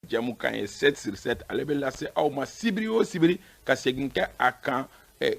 jamukan ye 7/7 ale bɛ lase aw ma sibiri o sibiri ka segin kɛ a kan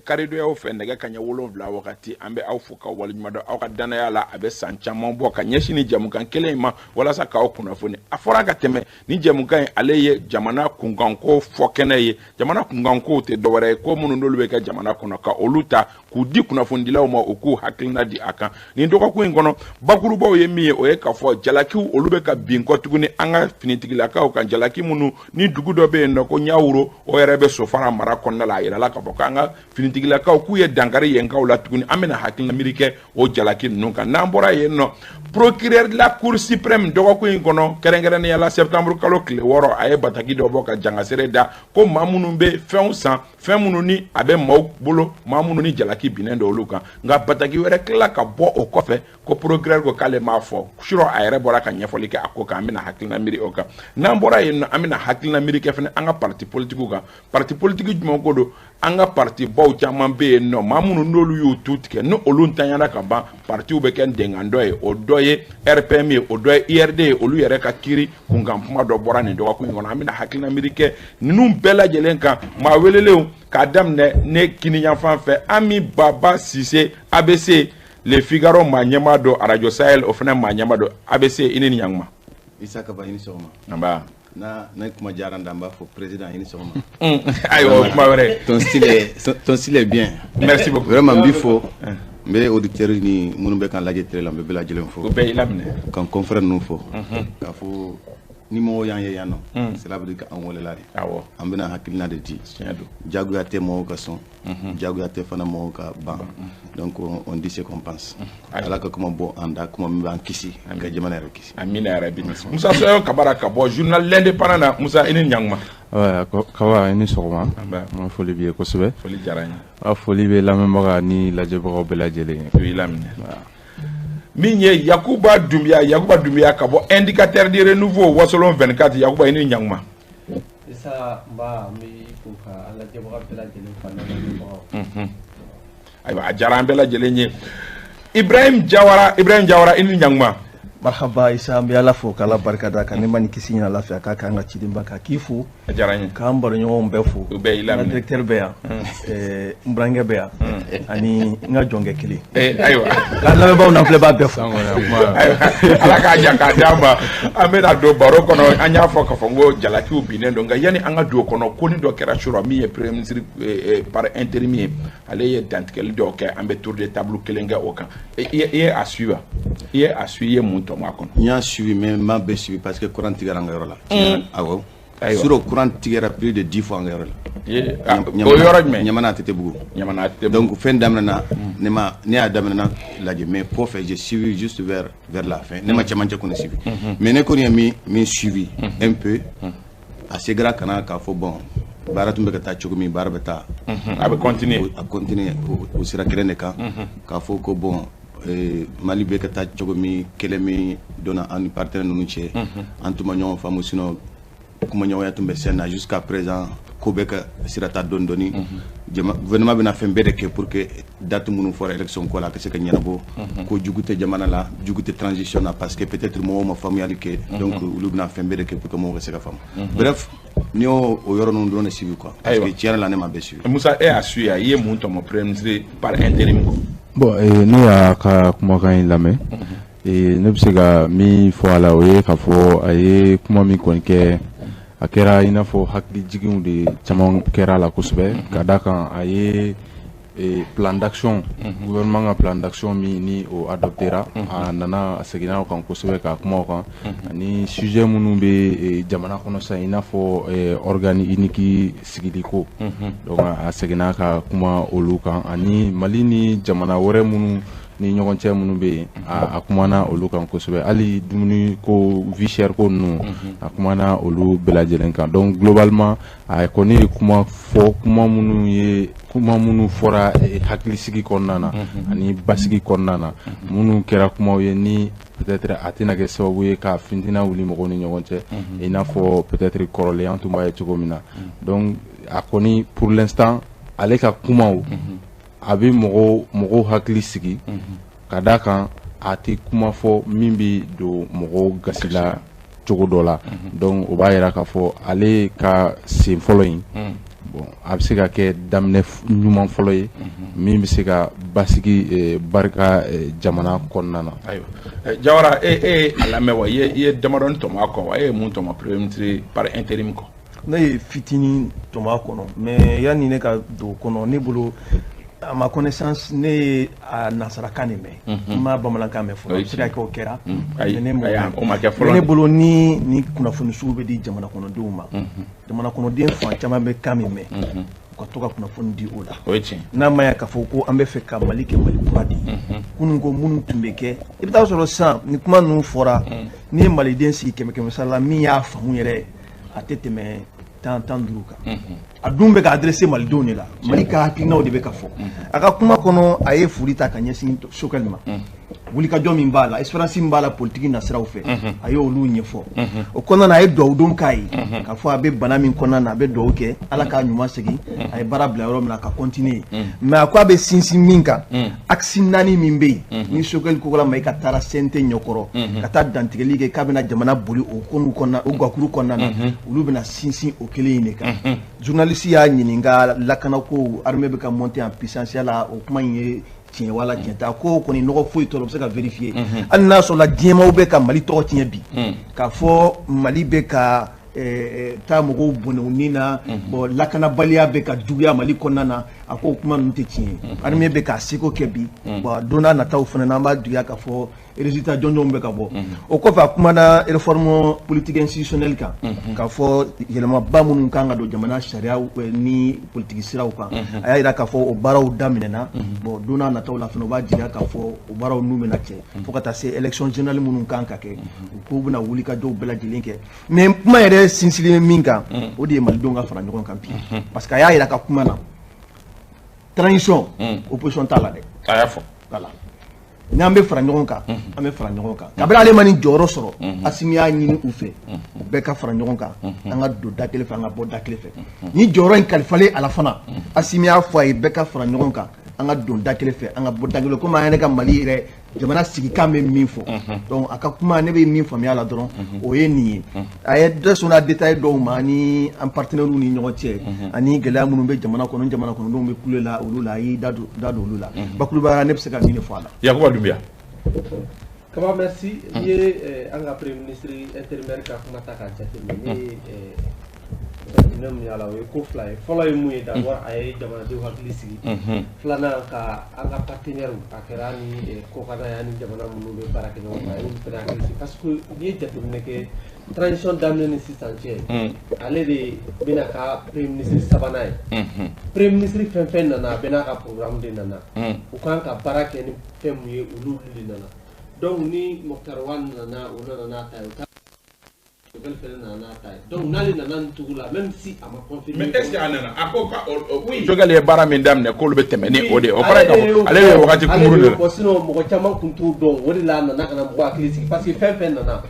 karidoyaw fɛ nɛgɛ kaɲɛ 7 wagati an bɛ aw fo ka waleɲuman dɔn aw ka danaya la a bɛ san caman bɔ ka ɲɛsin ni jamukan kelen in ma walasa k'aw kunnafoni a fɔra ka tɛmɛ ni jamukan in ale ye jamana kunkanko fɔ kɛnɛ ye jamana kunkanko tɛ dɔwɛrɛ ye ko minnu dolu bɛ kɛ jamana kɔnɔ ka olu ta k'u di kunnafonidilaw ma u k'u hakilina di a kan nin dɔgɔkun in kɔnɔ bakurubaw ye min ye o ye k'a fɔ jalakiw olu bɛ ka bin kɔ tuguni an ka finitigilakaw kan jalaki minnu ni dugu dɔ bɛ yen nɔ ko ɲawuro o yɛrɛ bɛ sofara mara kɔnɔna la a yirala k'a fɔ k'an ka finitigilakaw k'u ye dankari yenkaw la tuguni an bɛna hakilina miiri kɛ o jalaki ninnu kan n'an bɔra yen nɔ procureur de la cour suprême dɔgɔkun in kɔnɔ kɛrɛnkɛrɛnnenya la septembre kalo tile 6 a ye bataki dɔ bɔ ka jangasere da ko maa minnu bɛ fɛnw san fɛn minnu ni a bɛ maaw bolo maa minnu ni jalaki binnen dɔ olu kan nka bataki wɛrɛ tilala ka bɔ o kɔfɛ ko procureur ko k'ale m'a fɔ surɔ a yɛrɛ bɔra ka ɲɛfɔli kɛ a ko kan an bɛna hakilina miiri o kan n'an bɔra yen nɔ an bɛna hakilina miiri kɛ fɛnɛ an ka parti politique kan parti politique jumɛn ko don an ka parti baw caman bɛ yen nɔ maa minnu n'olu y'u tu tigɛ ni olu ntanyana ka ban partiw bɛ kɛ dengan dɔ ye o dɔ ye RPM ye o dɔ ye IRD ye olu yɛrɛ ka kiiri kunkan kuma dɔ bɔra nin dɔgɔkun in kɔnɔ an bɛna hakilina miiri kɛ ninnu bɛɛ lajɛlen kan maa welelenw k'a daminɛ ne kiniyanfan fɛ Ami Baba Sise ABC Le Figaro maa ɲɛmaa dɔ Radio Sahel o fana maa ɲɛmaa dɔ ABC i ni ɲankuma Isaka Ba i ni sɔgɔma anba na kuma diyara n da n b'a fɔ président i ni sɔgɔma ayiwa kuma wɛrɛ ton style est bien merci beaucoup vraiment n b'i fo n bɛ auditeur ni minnu bɛ kan lajɛ télé la n bɛ bɛɛ lajɛlen fo o bɛɛ y'i laminɛ kan confrère ninnu fo k'a fɔ ni mɔgɔw y'an ye yan nɔ cela veut dire k'an welela de awɔ an bɛna hakilina de di tiɲɛ don jagoya tɛ mɔgɔw ka sɔn jagoya tɛ fana mɔgɔw ka ban donc on dit ce qu'on pense ala ka kuma bɔ an da kuma min b'an kisi ka jamana yɛrɛ kisi amina yarabi Musa Soyo Kabara ka bɔ journal l'indépendant na Musa i ni ɲankuma Kawa i ni sɔgɔma n foli b'i ye kosɛbɛ foli diyara n ye a foli bɛ lamɛnbaga ni lajɛbagaw bɛɛ lajɛlen o y'i laminɛ min ye Yakuba Dumbiya ka bɔ indicateur de renouveau Wasolon 24 Yakuba i ni ɲankuma Isa ba mi ko ka ala lajɛbaga bɛɛ lajɛlen fa lamɛnbagaw ayiwa a diyara an bɛɛ lajɛlen ye Ibrahim Jawara i ni ɲankuma marhaba Isa an bɛ ala fo k'ala barika da kan ne ma ni kisi ɲina lafiya k'a k'an ka cidenba ka k'i fo a diyara n ye k'an baroɲɔgɔnw bɛɛ fo o bɛɛ y'i laminɛ n ka directeur bɛ yan n burankɛ bɛ yan ani n ka jɔnkɛ kelen ayiwa k'a lamɛnbaaw n'an filɛbaa bɛɛ fo ala k'a jan k'a d'an ma an bɛna don baro kɔnɔ an y'a fɔ k'a fɔ n ko jalakiw binnen don nka yanni an ka don o kɔnɔ ko ni dɔ kɛra surɔ min ye premier ministre par intérim ye ale ye dantigɛli dɔw kɛ an bɛ tour de table kelen kɛ o kan i ye a suivre i ye mun tɔmɔ a kɔnɔ n y'a suivi mais n m'a bɛɛ suivi parce que courant tigɛra an ka yɔrɔ la awɔ sur courant tigɛra plus de 10 fois an ka yɔrɔ la o yɔrɔ jumɛn Ɲamana Tetebugu donc fɛn daminɛna ne y'a daminɛna lajɛ mais kɔfɛ j'ai suivi juste vers la fin ne ma cɛmancɛ kɔni suivi mais ne kɔni ye min suivi un peu a segera ka na k'a fɔ bon baara tun bɛ ka taa cogo min baara bɛ taa a bɛ continuer o sira kelen de kan k'a fɔ ko bon Mali bɛ ka taa cogo min kɛlɛ min donna an ni partenaire ninnu cɛ an tun ma ɲɔgɔn faamu sinon kumaɲɔgɔnya tun bɛ sen na jusqu'à présent ko bɛ ka sira ta dɔɔni dɔɔni gouvernement bɛna fɛn bɛɛ de kɛ pour que date minnu fɔra élection ko la a ka se ka ɲɛnabɔ ko jugu tɛ jamana la jugu tɛ transition na parce que peut-être mɔgɔw ma faamuyali kɛ donc olu bɛna fɛn bɛɛ de kɛ pour que mɔgɔw ka se ka faamu bref ni y'o yɔrɔ ninnu dɔrɔn de suivi quoi parce que tiɲɛ yɛrɛ la ne ma bɛɛ suivi. Musa e y'a suivi i ye mun tɔmɔ premier ministre par intérim kɔ. Bon ne y'a ka kumakan in lamɛn ne bɛ se ka min fɔ a la o ye k'a fɔ a ye kuma min kɔni kɛ a kɛra i n'a fɔ hakilijiginw de caman kɛra a la kosɛbɛ ka d'a kan a ye plan d'action gouvernement ka plan d'action min ni o adoptera a nana a seginna o kan kosɛbɛ ka kuma o kan ani sujet minnu bɛ jamana kɔnɔ sisan i n'a fɔ organe unique sigili ko donc a seginna ka kuma olu kan ani Mali ni jamana wɛrɛ minnu ni ɲɔgɔn cɛ minnu bɛ yen a kumana olu kan kosɛbɛ hali dumuni ko vie chère ko ninnu a kumana olu bɛɛ lajɛlen kan donc globalement a kɔni ye kuma fɔ kuma minnu fɔra hakilisigi kɔnɔna na ani basigi kɔnɔna na minnu kɛra kumaw ye ni peut-être a tɛna kɛ sababu ye ka fintina wuli mɔgɔw ni ɲɔgɔn cɛ i n'a fɔ peut-être kɔrɔlen an tun b'a ye cogo min na donc a kɔni pour l'instant ale ka kumaw a bɛ mɔgɔw hakili sigi ka d'a kan a tɛ kuma fɔ min bɛ don mɔgɔw gasi la cogo dɔ la donc o b'a yira k'a fɔ ale ka sen fɔlɔ in bon a bɛ se ka kɛ daminɛ ɲuman fɔlɔ ye min bɛ se ka basigi barika jamana kɔnɔna na. ayiwa Jawara a lamɛn wa i ye damadɔni tɔmɔ a kɔ wa e ye mun tɔmɔ premier ministre par intérim kɔ. ne ye fitinin tɔmɔ a kɔnɔ mais yanni ne ka don kɔnɔ ne bolo à ma connaissance ne ye a nasarakan de mɛn n ma bamanankan mɛn fɔlɔ a bɛ se ka kɛ o kɛra o ma kɛ fɔlɔ ne bolo ni kunnafoni sugu bɛ di jamana kɔnɔdenw ma jamana kɔnɔden fan caman bɛ kan min mɛn u ka to ka kunnafoni di o la o ye tiɲɛ n'a ma ya k'a fɔ ko an bɛ fɛ ka Mali kɛ Mali kura de ye kunun ko minnu tun bɛ kɛ i bɛ taa sɔrɔ sisan ni kuma ninnu fɔra n'i ye maliden sigi kɛmɛ sara la min y'a faamu yɛrɛ a tɛ tɛmɛ tan duuru kan a dun bɛ ka adressé malidenw de la Mali ka hakilinaw de bɛ ka fɔ a ka kuma kɔnɔ a ye foli ta ka ɲɛsin Sokɛli ma wulikajɔ min b'a la espérance min b'a la politique na siraw fɛ a ye olu ɲɛfɔ o kɔnɔna na a ye dugawudenw k'a ye k'a fɔ a bɛ bana min kɔnɔna na a bɛ dugawu kɛ Ala k'a ɲuman segin a ye baara bila yɔrɔ min na ka continuer mais a ko a bɛ sinsin min kan axe 4 min bɛ yen ni Sokɛli ko la ma i ka taara CNT ɲɛkɔrɔ ka taa dantigɛli kɛ k'a bɛna jamana boli o kɔnu kɔnɔna o gakuru kɔnɔna na olu bɛna sinsin o kelen in de kan journaliste y'a ɲininka lakana ko armée bɛ ka monter en puissance la o kuma in ye tiɲɛ wala tiɲɛ t'a ko kɔni nɔgɔ foyi tɔrɔ bɛ se ka vérifier hali n'a sɔrɔla diɲɛmaw bɛ ka Mali tɔgɔ tiɲɛ bi k'a fɔ Mali bɛ ka taa mɔgɔw bɔnɛ u ni na bon lakanabaliya bɛ ka juguya Mali kɔnɔna na a ko kuma ninnu tɛ tiɲɛ ye armée bɛ ka seko kɛ bi bon don n'a nataw fana na an b'a duguya k'a fɔ résultat jɔnjɔnw bɛ ka bɔ o kɔfɛ a kumana réforme politique institutionnelle kan k'a fɔ yɛlɛmaba minnu kan ka don jamana sariyaw ni politique siraw kan a y'a jira k'a fɔ o baaraw daminɛna bon don n'a nataw la fana u b'a jira k'a fɔ o baaraw n'u bɛna kɛ fo ka taa se élection générale minnu kan ka kɛ u k'u bɛna wulikajɔw bɛɛ lajɛlen kɛ mais kuma yɛrɛ sinsinlen min kan o de ye malidenw ka fara ɲɔgɔn kan bi parce que a y'a jira ka kuma na transition opposition t'a la dɛ a y'a fɔ voilà n'an bɛ fara ɲɔgɔn kan an bɛ fara ɲɔgɔn kan kabini ale ma nin jɔyɔrɔ sɔrɔ Asimi y'a ɲini u fɛ u bɛɛ ka fara ɲɔgɔn kan an ka don da kelen fɛ an ka bɔ da kelen fɛ ni jɔyɔrɔ in kalifalen a la fana Asimi y'a fɔ a ye bɛɛ ka fara ɲɔgɔn kan an ka don da kelen fɛ an ka bɔ da kelen komi an yɛrɛ ka Mali yɛrɛ jamana sigikan bɛ min fɔ donc a ka kuma ne bɛ min faamuya la dɔrɔn o ye nin ye a ye dɔ sɔnna détail dɔw ma ni an partenaires ni ɲɔgɔn cɛ ani gɛlɛya minnu bɛ jamana kɔnɔdenw bɛ kule la olu la a y'i da don olu la bakurubaya ne bɛ se ka min de fɔ a la. Yakuba Dunbiya. Kaba merci n'i ye an ka premier ministre intérimaire ka kuma ta k'a jateminɛ ni jateminɛ min y'a la o ye ko fila ye fɔlɔ ye mun ye d'abord a ye jamanadenw hakili sigi filanan ka an ka partenaires a kɛra ni kokana ye ani jamana minnu bɛ baara kɛ ɲɔgɔn fɛ a y'olu fana hakili sigi parce que n'i ye jateminɛ kɛ transition daminɛ ni sisan cɛ ale de bɛna ka premier ministre sabanan ye premier ministre fɛn fɛn nana a bɛɛ n'a ka programme de nana u kan ka baara kɛ ni fɛn mun ye olu de nana donc ni Mokhtar Wane nana o nana n'a ta ye donc n'ale nana nin tugu la même si a ma confirmer mais est-ce que a nana a ko ka oui Sokɛli ye baara min daminɛ k'olu bɛ tɛmɛ ni o de ye o fɔra ale ye wagati kunkurun de la sinon mɔgɔ caman kun t'o dɔn o de la a nana ka na mɔgɔ hakili sigi parce que fɛn fɛn nana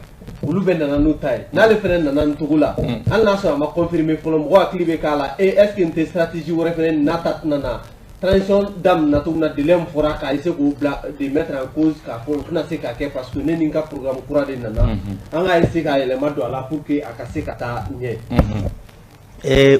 olu bɛ nana n'u ta ye n'ale fana nana nin tugu la hali n'a sɔrɔ a ma confirmer fɔlɔ mɔgɔ hakili bɛ k'a la est-ce que nin tɛ stratégie wɛrɛ fana n'a ta tɛna na transition daminɛ cogo min na délai min fɔra k'a essayer k'o bila de mettre en cause k'a fɔ o tɛna se ka kɛ parce que ne ni n ka programme kura de nana an ka essayer k'a yɛlɛma don a la pour que a ka se ka taa ɲɛ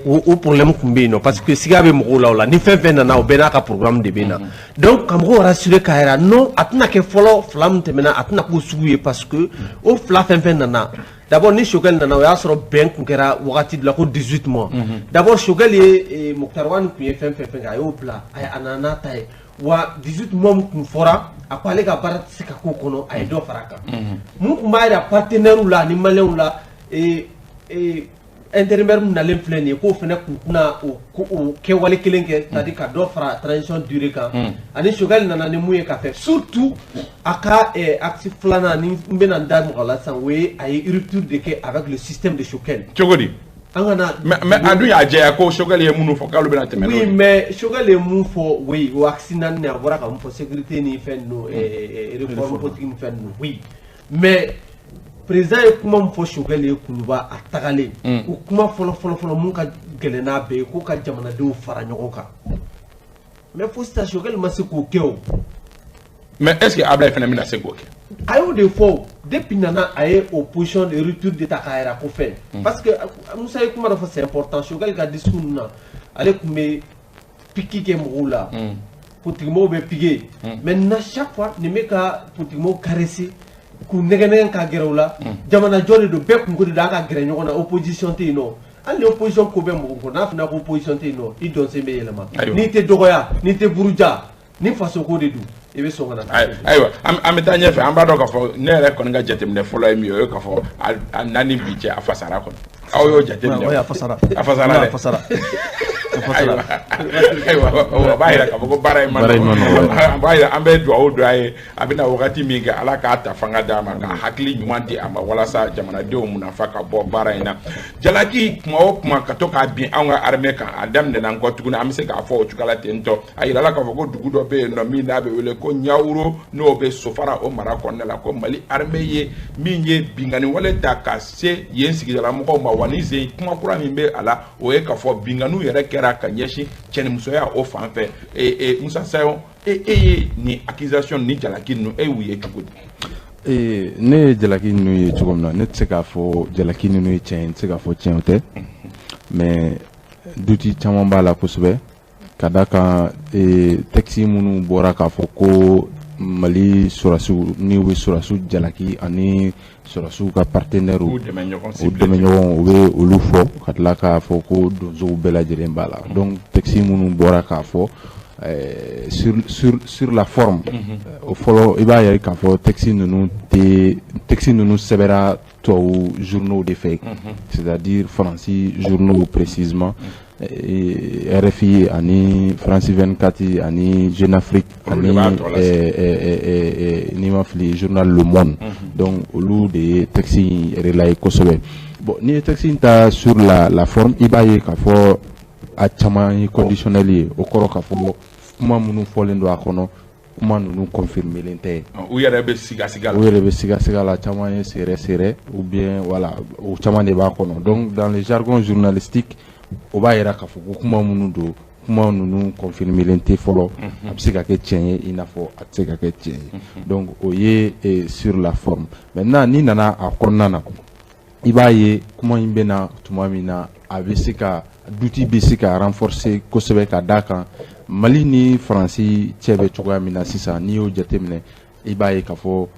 o problème kun bɛ yen nɔ parce que siga bɛ mɔgɔw la o la ni fɛn fɛn nana o bɛɛ n'a ka programme de bɛ na donc ka mɔgɔw rassurer k'a yira non a tɛna kɛ fɔlɔ fila min tɛmɛna a tɛna k'o sugu ye parce que o fila fɛn fɛn nana d'abord ni Sokɛli nana o y'a sɔrɔ bɛn kun kɛra wagati dɔ la ko 18 mois d'abord Sokɛli ye Mokhtar Wane kun ye fɛn fɛn kɛ a y'o bila a nana n'a ta ye wa 18 mois min kun fɔra a ko ale ka baara tɛ se ka k'o kɔnɔ a ye dɔ fara a kan mun kun b'a jira partenaires la ani maliyɛnw la intérimaire min nalen filɛ nin ye k'o fana kun tɛna o kɛwale kelen kɛ c'est-à-dire ka dɔ fara transition durée kan ani Sokɛli nana ni mun ye ka fɛ surtout a ka axe filanan ni n bɛna n da mɔgɔ la sisan o ye a ye rupture de kɛ avec le système de Sokɛli cogo di mais a dun y'a jɛya ko Sokɛli ye minnu fɔ k'olu bɛna tɛmɛ oui mais Sokɛli ye mun fɔ oui o axe 4 ni a bɔra ka mun fɔ sécurité ni fɛn ninnu réforme politique ni fɛn ninnu oui mais président ye kuma min fɔ Sokɛli ye kuluba a tagalen o kuma fɔlɔ mun ka gɛlɛn n'a bɛɛ ye ko ka jamanadenw fara ɲɔgɔn kan mais fo sisan Sokɛli ma se k'o kɛ o mais est-ce que Ablaye fana bɛna se k'o kɛ a y'o de fɔ depuis nana aye opposition de retour de ta carrière ko fait parce que Moussa Kuma dafa c'est important shogal ga discours na ale kumbe piki ke moula politique mo be pigué maintenant chaque fois ni meka politique mo caresser ku negene ka gerawla jamana jole do be ko da ka gere nyona opposition te no an opposition ko be mo ko na fina opposition te no i don se me yelema ni te dogoya ni te buruja ni faso ko de du e be so ngana aywa am tanya fe amba do ka fo ne re ko nga jetem ne folo mi yo ka fo nani bi je afasara ko aw yo jetem ne afasara aywa bayira ka ko baray man bayira ambe do o do ay abina wakati mi ga ala ka ta fanga dama ka hakli nyumanti ama wala sa jamana de o munafa ka bo baray na jalaki kuma ka to ka bi an ga arme kan adam de nan ko tuguna am se ka fo chukala tento ayira la ka fo ko dugu do be no mi na be wele ko nyawuro no be sofara o mara ko la ko mali arme ye mi ye bingani wala ta ka se yen sigidala mo ko ma wani ze kuma kura mi be ala o e ka fo binganu yere kera ka nyeshi chene musoya o fanfe Musa Sayo ni accusation ni jalaki no wiye chukudi ne jalaki no ye chugomna ne tseka fo jalaki no ye chen tseka fo chen ote mais duti chamon bala kusube kadaka taxi munu bora ka fo ko mali surasu ni we surasu jalaki ani surasu ka partenaire ou de menyon we olufo katla ka fo ko dozo bela jeren bala donc taxi munu bora ka fo sur la forme au follow iba ya ka fo taxi nunu sebera to journaux de fait c'est-à-dire français journaux précisément RFI ani France 24 ani Jeune Afrique ani ni mafli journal Le Monde donc au lieu de taxi relay kosobe bon ni taxi ta sur la forme ibaye ka fo a chama conditionnel au koro ka fo kuma munu folendo akono kuma nunu confirmer lente ou yere be siga siga la chama serré ou bien voilà au chama de ba kono donc dans le jargon journalistique o ba yera ka fo kuma munu do kuma nunu confirmer lente folo absika ke tienye inafo atsika ke tienye donc oye sur la forme maintenant ni nana akonnana ibaye kuma imbena tumamina abisika duty bisika renforcer kosebe ka daka mali ni français tiebe chuga mina sisa ni o jatemne ibaye ka fo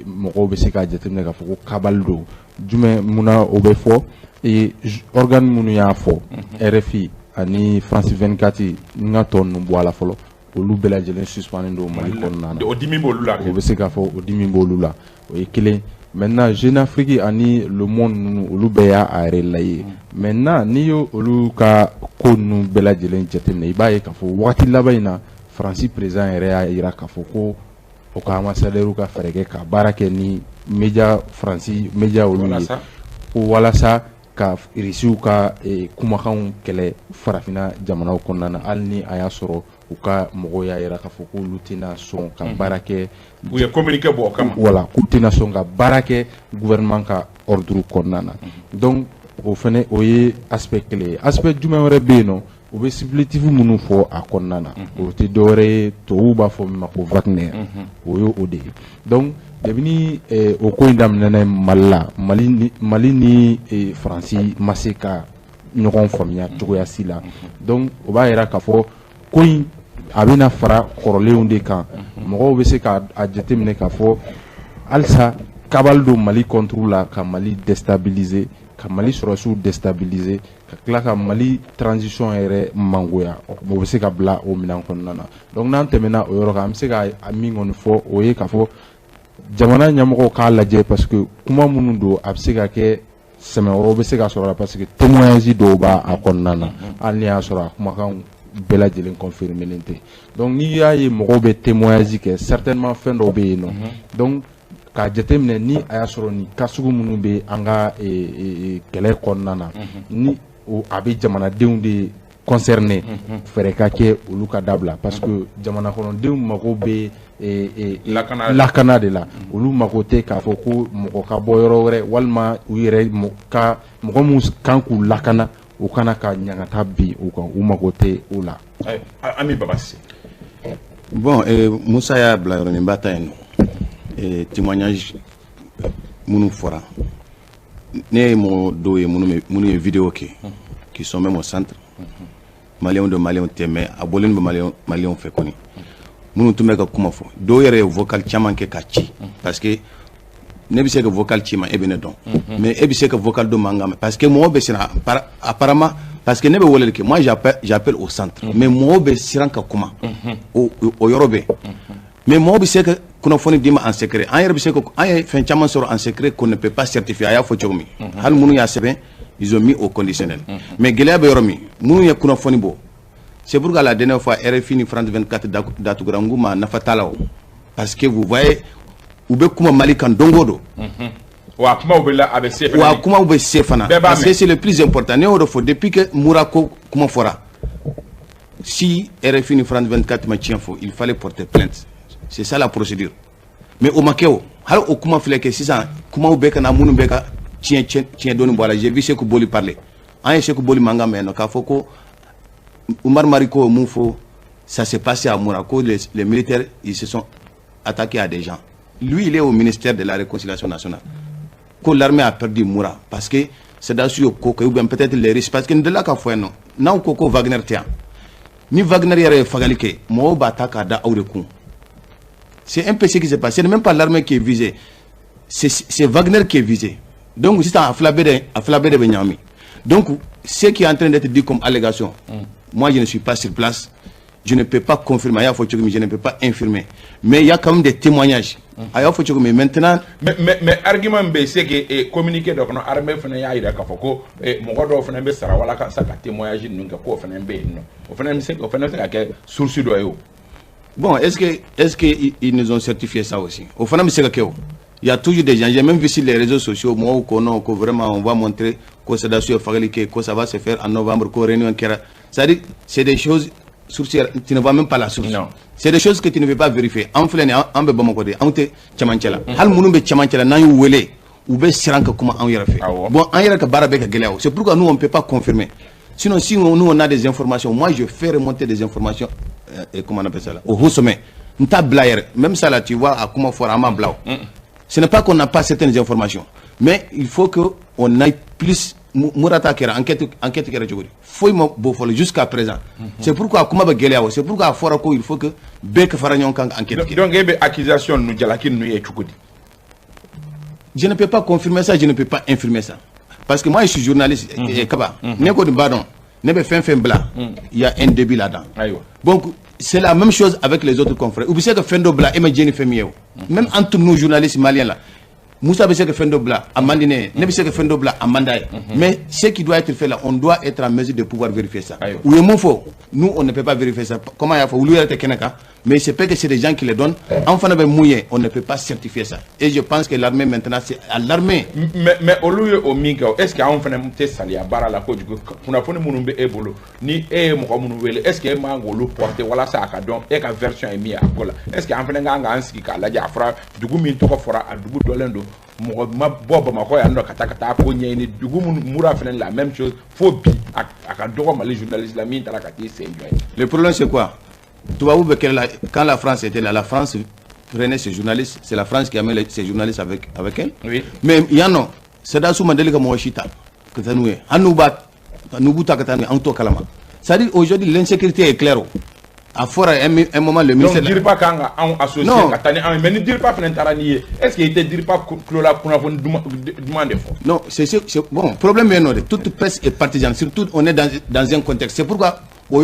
moko bisika jatemne ka fo kabaldo jume muna obefo et organe munu ya fo RFI ani France 24 nga ton no boala folo olu bela jelen suspendendo mali konna o dimi bolula o be se ka fo o dimi bolula o ekele maintenant Jeune Afrique ani Le Monde olu be ya are laye maintenant ni yo olu ka ko nu bela jelen jetemne ibaye ka fo wati labayna France président ere ira ka fo ko o ka ambassadeur ka ferege ka barake ni media France media olu wala sa ka irisiw ka kumakanw kɛlɛ farafina jamanaw kɔnɔna na hali ni a y'a sɔrɔ u ka mɔgɔw y'a yira k'a fɔ k'olu tɛna sɔn ka baara kɛ u ye communiqué bɔ o kama voilà k'u tɛna sɔn ka baara kɛ gouvernement ka ordre kɔnɔna na donc o fɛnɛ o ye aspect kelen ye aspect jumɛn wɛrɛ bɛ yen nɔ u bɛ supplétif minnu fɔ a kɔnɔna na o tɛ dɔwɛrɛ ye tubabuw b'a fɔ min ma ko Wagner o ye o de ye donc debini o ko in daminɛna mali ni faransi ma se ka ɲɔgɔn faamuya cogoya si la donc o b'a yira k'a fɔ ko in a bɛna fara kɔrɔlenw de kan mɔgɔw bɛ se ka a jateminɛ k'a fɔ halisa kabali don mali contre la ka mali déstabiliser ka mali sɔrɔsiw déstabiliser ka tila ka mali transition yɛrɛ mangoya o bɛ se ka bila o minɛn kɔnɔna na donc n'an tɛmɛna o yɔrɔ kan an bɛ se ka min kɔni fɔ o ye k'a fɔ jamana ɲɛmɔgɔw k'a lajɛ parce que kuma minnu don a bɛ se ka kɛ sɛmɛ wɛrɛw bɛ se ka sɔrɔ la parce que témoignage dɔw b'a a kɔnɔna na hali ni y'a sɔrɔ a kumakan bɛɛ lajɛlen confirmelen tɛ donc n'i y'a ye mɔgɔw bɛ témoignage kɛ certainement fɛn dɔw bɛ yen nɔ donc k'a jateminɛ ni a y'a sɔrɔ ni cas sugu minnu bɛ an ka kɛlɛ kɔnɔna na ni a bɛ jamanadenw de concerné fɛrɛ ka kɛ olu ka dabila parce que jamana kɔnɔdenw mago bɛ lakana de la olu mago tɛ k'a fɔ ko mɔgɔ ka bɔ yɔrɔ wɛrɛ walima u yɛrɛ ka mɔgɔ minnu kan k'u lakana u kana ka ɲagata bi u kan u mago tɛ o la. Ami Babasi. Bon, Musa y'a bila yɔrɔnin ba ta yen nɔ témoignage minnu fɔra ne ye mɔgɔ dɔw ye minnu ye vidéo kɛ qui sont même au centre maliyɛnw de maliyɛnw tɛ mais a bɔlen bɛ maliyɛnw fɛ kɔni minnu tun bɛ ka kuma fɔ dɔw yɛrɛ ye vocal caman kɛ ka ci parce que ne bɛ se ka vocal ci ma e bɛ ne dɔn mais e bɛ se ka vocal dɔ man kan mɛn parce que mɔgɔw bɛ siran apparemment parce que ne bɛ weleli kɛ moi j'appelle au centre mais mɔgɔw bɛ siran ka kuma o yɔrɔ bɛ mais mɔgɔw bɛ se ka kunnafoni d'i ma en secret an yɛrɛ bɛ se ka an ye fɛn caman sɔrɔ en secret qu'on ne peut pas certifier a y'a fɔ cogo min hali minnu y'a sɛbɛn ils ont mis au conditionnel mais gɛlɛya bɛ yɔrɔ min minnu ye kunnafoni bɔ c'est pourquoi la dernière fois RFI ni France 24 datugura n k'u ma nafa t'a la o parce que vous voyez u bɛ kuma Mali kan don o don wa kumaw bɛ la a bɛ se fana wa kumaw bɛ se fana parce que c'est le plus important ne y'o de fɔ depuis que Moura ko kuma fɔra si RFI ni France 24 ma tiɲɛ fɔ il fallait porter plainte c'est ça la procédure mais o ma kɛ o hali o kuma filɛ kɛ sisan kumaw bɛ ka na minnu bɛ ka tiɲɛ dɔɔni bɔ a la j'ai vu Sékou Boli parler an ye Sékou Boli mankan mɛn nɔ k'a fɔ ko Oumar Mariko mun fɔ ça s'est passé à Moura ko les militaires ils se sont attaqués à des gens lui il est au ministère de la réconciliation nationale que l'armée a perdu Moura parce que c'est dans ce cas ou bien peut-être les risques parce que de là qu'a fait non n'a ko Wagner tient ni Wagner yɛrɛ fagali kɛ mɔgɔw b'a ta k'a da aw de kun c'est un peu ce qui s'est passé, ce n'est même pas l'armée qui est visée, c'est Wagner qui est visé. Donc c'est un flabé de Benyami. Donc ce qui est en train d'être dit comme allégation, moi je ne suis pas sur place, je ne peux pas confirmer, je ne peux pas infirmer. Mais il y a quand même des témoignages. Mais maintenant... Mais argument c'est que communiquer donc l'armée a eu témoignage bon, est-ce qu'ils nous ont certifié ça aussi? Au fond, il y a toujours des gens, j'ai même vu sur les réseaux sociaux, moi, que vraiment on va montrer que ça va se faire en novembre, qu'on réunion. C'est-à-dire, c'est des choses, tu ne vois même pas la source. C'est des choses que tu ne veux pas vérifier. En fait, on peut bon côté, on te chamanchela. Hal munu be chamanchela na yu wele, ou be siranka comment on y a fait. Bon, on y a que barabeka gelao. C'est pourquoi nous on ne peut pas confirmer. Sinon, si nous on a des informations, moi je fais remonter des informations. Et comment on appelle ça là au haut sommet même ça là tu vois à comment faire à blau ce n'est pas qu'on n'a pas certaines informations mais il faut que on aille plus Mourata Kera enquête Kera Djogori faut me jusqu'à présent c'est pourquoi comment c'est pourquoi à Forako il faut que Bek Faragnon Kang enquête donc il y a accusation nous Jalaki nous est Tchoukodi je ne peux pas confirmer ça je ne peux pas infirmer ça parce que moi je suis journaliste et Kaba Neko de Badon il y a un début là-dedans. Donc, c'est la même chose avec les autres confrères. Vous savez que Fendo Bla, même entre nous, journalistes maliens là, Moussa Bessé que Fendo Bla, Amandine, Nebissé que Fendo Bla, Amandaye. Mais ce qui doit être fait là, on doit être en mesure de pouvoir vérifier ça. Ou est faux. Nous, on ne peut pas vérifier ça. Comment il y a fait mais c'est pas que c'est des gens qui les donnent. Enfin, on ne peut pas certifier ça. Et je pense que l'armée maintenant, c'est à l'armée. Mais au lieu au Migao, est-ce qu'il y a un phénomène de salia barra la côte pour la mounumbe ebolo, ni mounouele, est-ce qu'il y a un mangolo porté, voilà ça a donc, et qu'un version est mise à cola. Est-ce qu'il y a un phénomène qui a la diafra, du goût minto fora à du dolendo, Bob Makoy and Katakata, Pony, du goût moura fait la même chose, faut bien à droit les journalistes la mine à la caté, c'est le problème c'est quoi? Quand la France était là, la France prenait ses journalistes, c'est la France qui a mis ses journalistes avec elle. Oui. Mais il y en a, c'est dans ce modèle comme Washita, que ça nous est. C'est-à-dire aujourd'hui l'insécurité est claire. À fort un moment le ministère. Donc dire pas quand on associe mais ne dire pas Fentarani. Est-ce qu'il était dire pas Clola pour demander fort? Non, c'est bon, problème est toute presse est partisane, surtout on est dans un contexte. C'est pourquoi moi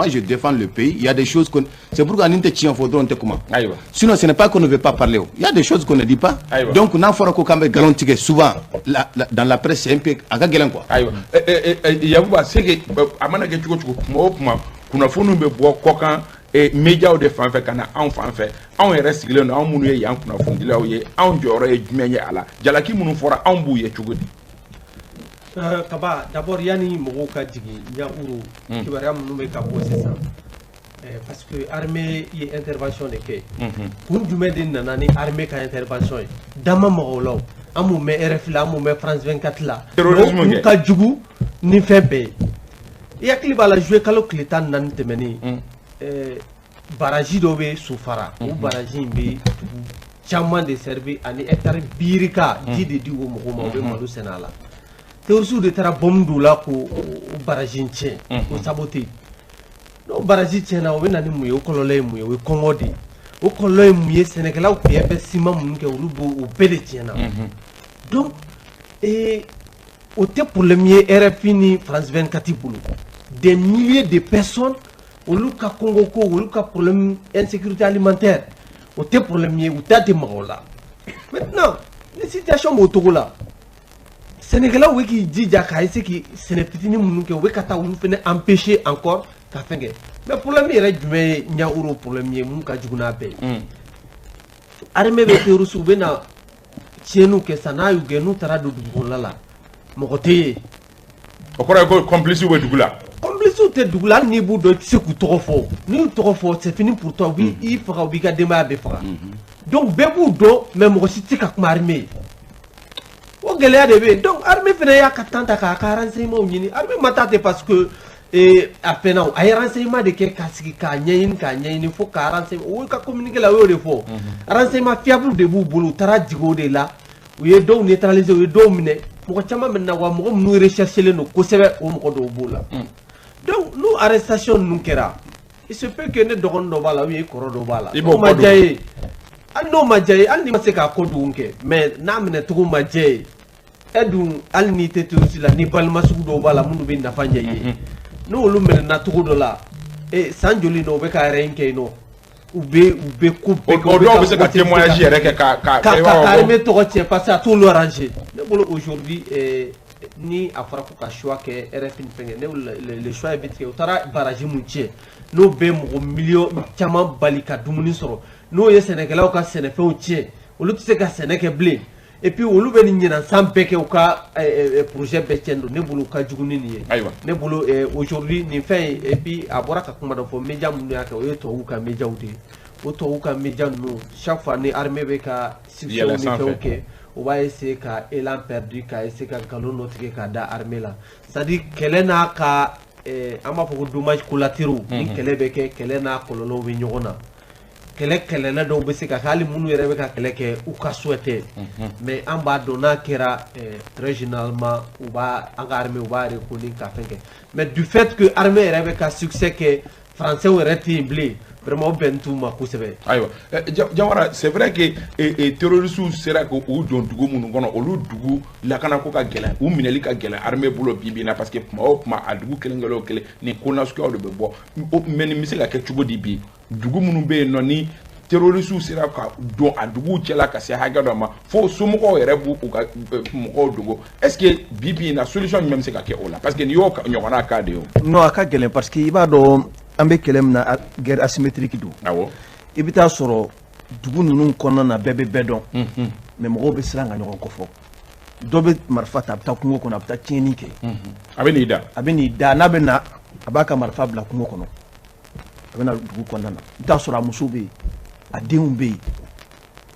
je défends le pays, il y a des choses qu'on... C'est pourquoi nous ne sinon ce n'est pas qu'on ne veut pas parler. Il y a des choses qu'on ne dit pas. Donc on a souvent dans la presse c'est un peu il y a kuna funu be bo kokan e media o de fanfɛ kana an fanfɛ an yɛrɛ sigilen don an minnu ye yan kunnafonidilaw ye an jɔyɔrɔ ye jumɛn ye a la jalaki minnu fɔra an b'u ye cogo di Kaba d'abord yani mɔgɔw ka jigin ɲauru kibaruya minnu bɛ ka bɔ sisan parce que armée ye intervention de kɛ kun jumɛn de nana ni armée ka intervention ye dama mɔgɔw la an m'u mɛn RFI la an m'u mɛn France 24 la olu ka jugu ni fɛn bɛɛ ye i hakili b'a la joué kalo tile 14 tɛmɛnen baraji dɔ bɛ Sofara o baraji in bɛ dugu caman de servi ani hectare birika ji de di o mɔgɔw ma o bɛ malo sɛnɛ a la terroriste de taara bombe don la ko baraji tiɲɛ o sabote n'o baraji tiɲɛna o bɛ na ni mun ye o kɔlɔlɔ ye mun ye o ye kɔngɔ de ye o kɔlɔlɔ ye mun ye sɛnɛkɛlaw tun bɛ ciment minnu kɛ olu b'o bɛɛ de tiɲɛna donc o tɛ problème ye RFI ni France 24 bolo des milliers de personnes olu ka kɔngɔ ko olu ka problème insécurité alimentaire o tɛ problème ye u t'a tɛ maga o la maintenant ni situation b'o cogo la sɛnɛkɛlaw bɛ k'i jija k'a essayer k'i sɛnɛ fitinin minnu kɛ u bɛ ka taa olu fana empêcher encore ka fɛn kɛ mais problème yɛrɛ jumɛn ye ɲagoro problème ye mun ka jugu n'a bɛɛ ye armée bɛ terroriste u bɛ na tiɲɛniw kɛ sa n'a y'u gɛn n'u taara don dugukɔnɔla la mɔgɔ tɛ ye o kɔrɔ ye ko complice bɛ dugu la complice tɛ dugu la hali n'i b'u dɔn i tɛ se k'u tɔgɔ fɔ n'i y'u tɔgɔ fɔ c'est fini pour toi u b'i faga u b'i ka denbaya bɛɛ faga donc bɛɛ b'u dɔn mais mɔgɔ si tɛ ka kuma armée ye o gɛlɛya de bɛ yen donc armée fana y'a ka temps ta k'a ka renseignement ɲini armée ma taa ten parce que a fɛnna a ye renseignement de kɛ k'a sigi k'a ɲɛɲini fo k'a renseignement o ka communiqué la o y'o de fɔ renseignement fiable de b'u bolo u taara jigin o de la u ye dɔw neutraliser u ye dɔw minɛ mɔgɔ caman bɛ na wa mɔgɔ minnu recherchelen don kosɛbɛ o mɔgɔ dɔw b'o la donc n'o arrestation ninnu kɛra il se peut que ne dɔgɔnin dɔ b'a la ou bien kɔrɔ dɔ b'a la n'o ma diya ye hali n'o ma diya ye hali n'i ma se k'a ko dugun kɛ mais n'a minɛ cogo ma diya ye e dun hali n'i tɛ terroriste la ni balima sugu dɔw b'a la minnu bɛ nafa ɲɛ i ye n'olu minɛna cogo dɔ la san joli nɔ u bɛ ka rɛn kɛ yen nɔ u bɛ ko bɛɛ kɛ o dɔw bɛ se ka témoignage yɛrɛ kɛ ka armée tɔgɔ tiɲɛ parce que a t'olu arranger ne bolo aujourd'hui ni a fɔra ko ka choix kɛ RFI ni fɛnkɛ ne le choix bɛ tigɛ u taara barrage mun tiɲɛ n'o bɛ mɔgɔ miliyɔn caman bali ka dumuni sɔrɔ n'o ye sɛnɛkɛlaw ka sɛnɛfɛnw tiɲɛ olu tɛ se ka sɛnɛ kɛ bilen et puis olu bɛ nin ɲinansan bɛɛ kɛ u ka projet bɛɛ tiɲɛ don ne bolo ka jugu ni nin ye ne bolo aujourd'hui nin fɛn ye et puis a bɔra ka kuma dɔ fɔ média minnu y'a kɛ o ye tubabuw ka médiaw de ye o tubabuw ka média ninnu chaque fois ni armée bɛ ka siction ni fɛnw kɛ o b'a essayer ka élan perdu ka essayer ka nkalon dɔ tigɛ k'a da armée la c'est à dire kɛlɛ n'a ka an b'a fɔ ko dommage collatéraux ni kɛlɛ bɛ kɛ kɛlɛ n'a kɔlɔlɔw bɛ ɲɔgɔn na kɛlɛla dɔw bɛ se ka kɛ hali minnu yɛrɛ bɛ ka kɛlɛ kɛ u ka souhaité mais an b'a dɔn n'a kɛra très généralement u b'a an ka armée u b'a reconnu ka fɛn kɛ mais du fait que armée yɛrɛ bɛ ka succès kɛ français yɛrɛ tɛ yen bilen vraiment o bɛn t'u ma kosɛbɛ. ayiwa Jawara c'est vrai que terroristes sera k'u don dugu minnu kɔnɔ olu dugu lakanako ka gɛlɛn u minɛli ka gɛlɛn armée bolo bi na parce que kuma o kuma a dugu kelen kelen o kelen ni ko nasuguyaw de bɛ bɔ mais nin bɛ se ka kɛ cogo di bi dugu minnu bɛ yen nɔ ni terroristes sera ka don a dugu cɛla ka se hakɛ dɔ ma fo somɔgɔw yɛrɛ b'u ka mɔgɔw dogo est-ce que bi na solution jumɛn bɛ se ka kɛ o la parce que nin y'o ɲɔgɔnna cas de ye o. non a ka gɛlɛn parce que i b'a dɔn an bɛ kɛlɛ min na guerre asymétrique don awɔ i bɛ taa sɔrɔ dugu ninnu kɔnɔna na bɛɛ bɛ bɛɛ dɔn mais mɔgɔw bɛ siran ka ɲɔgɔn kɔfɔ dɔ bɛ marifa ta a bɛ taa kungo kɔnɔ a bɛ taa tiɲɛni kɛ a bɛ n'i da n'a bɛ na a b'a ka marifa bila kungo kɔnɔ a bɛ na dugu kɔnɔna na i bɛ taa sɔrɔ a muso bɛ yen a denw bɛ yen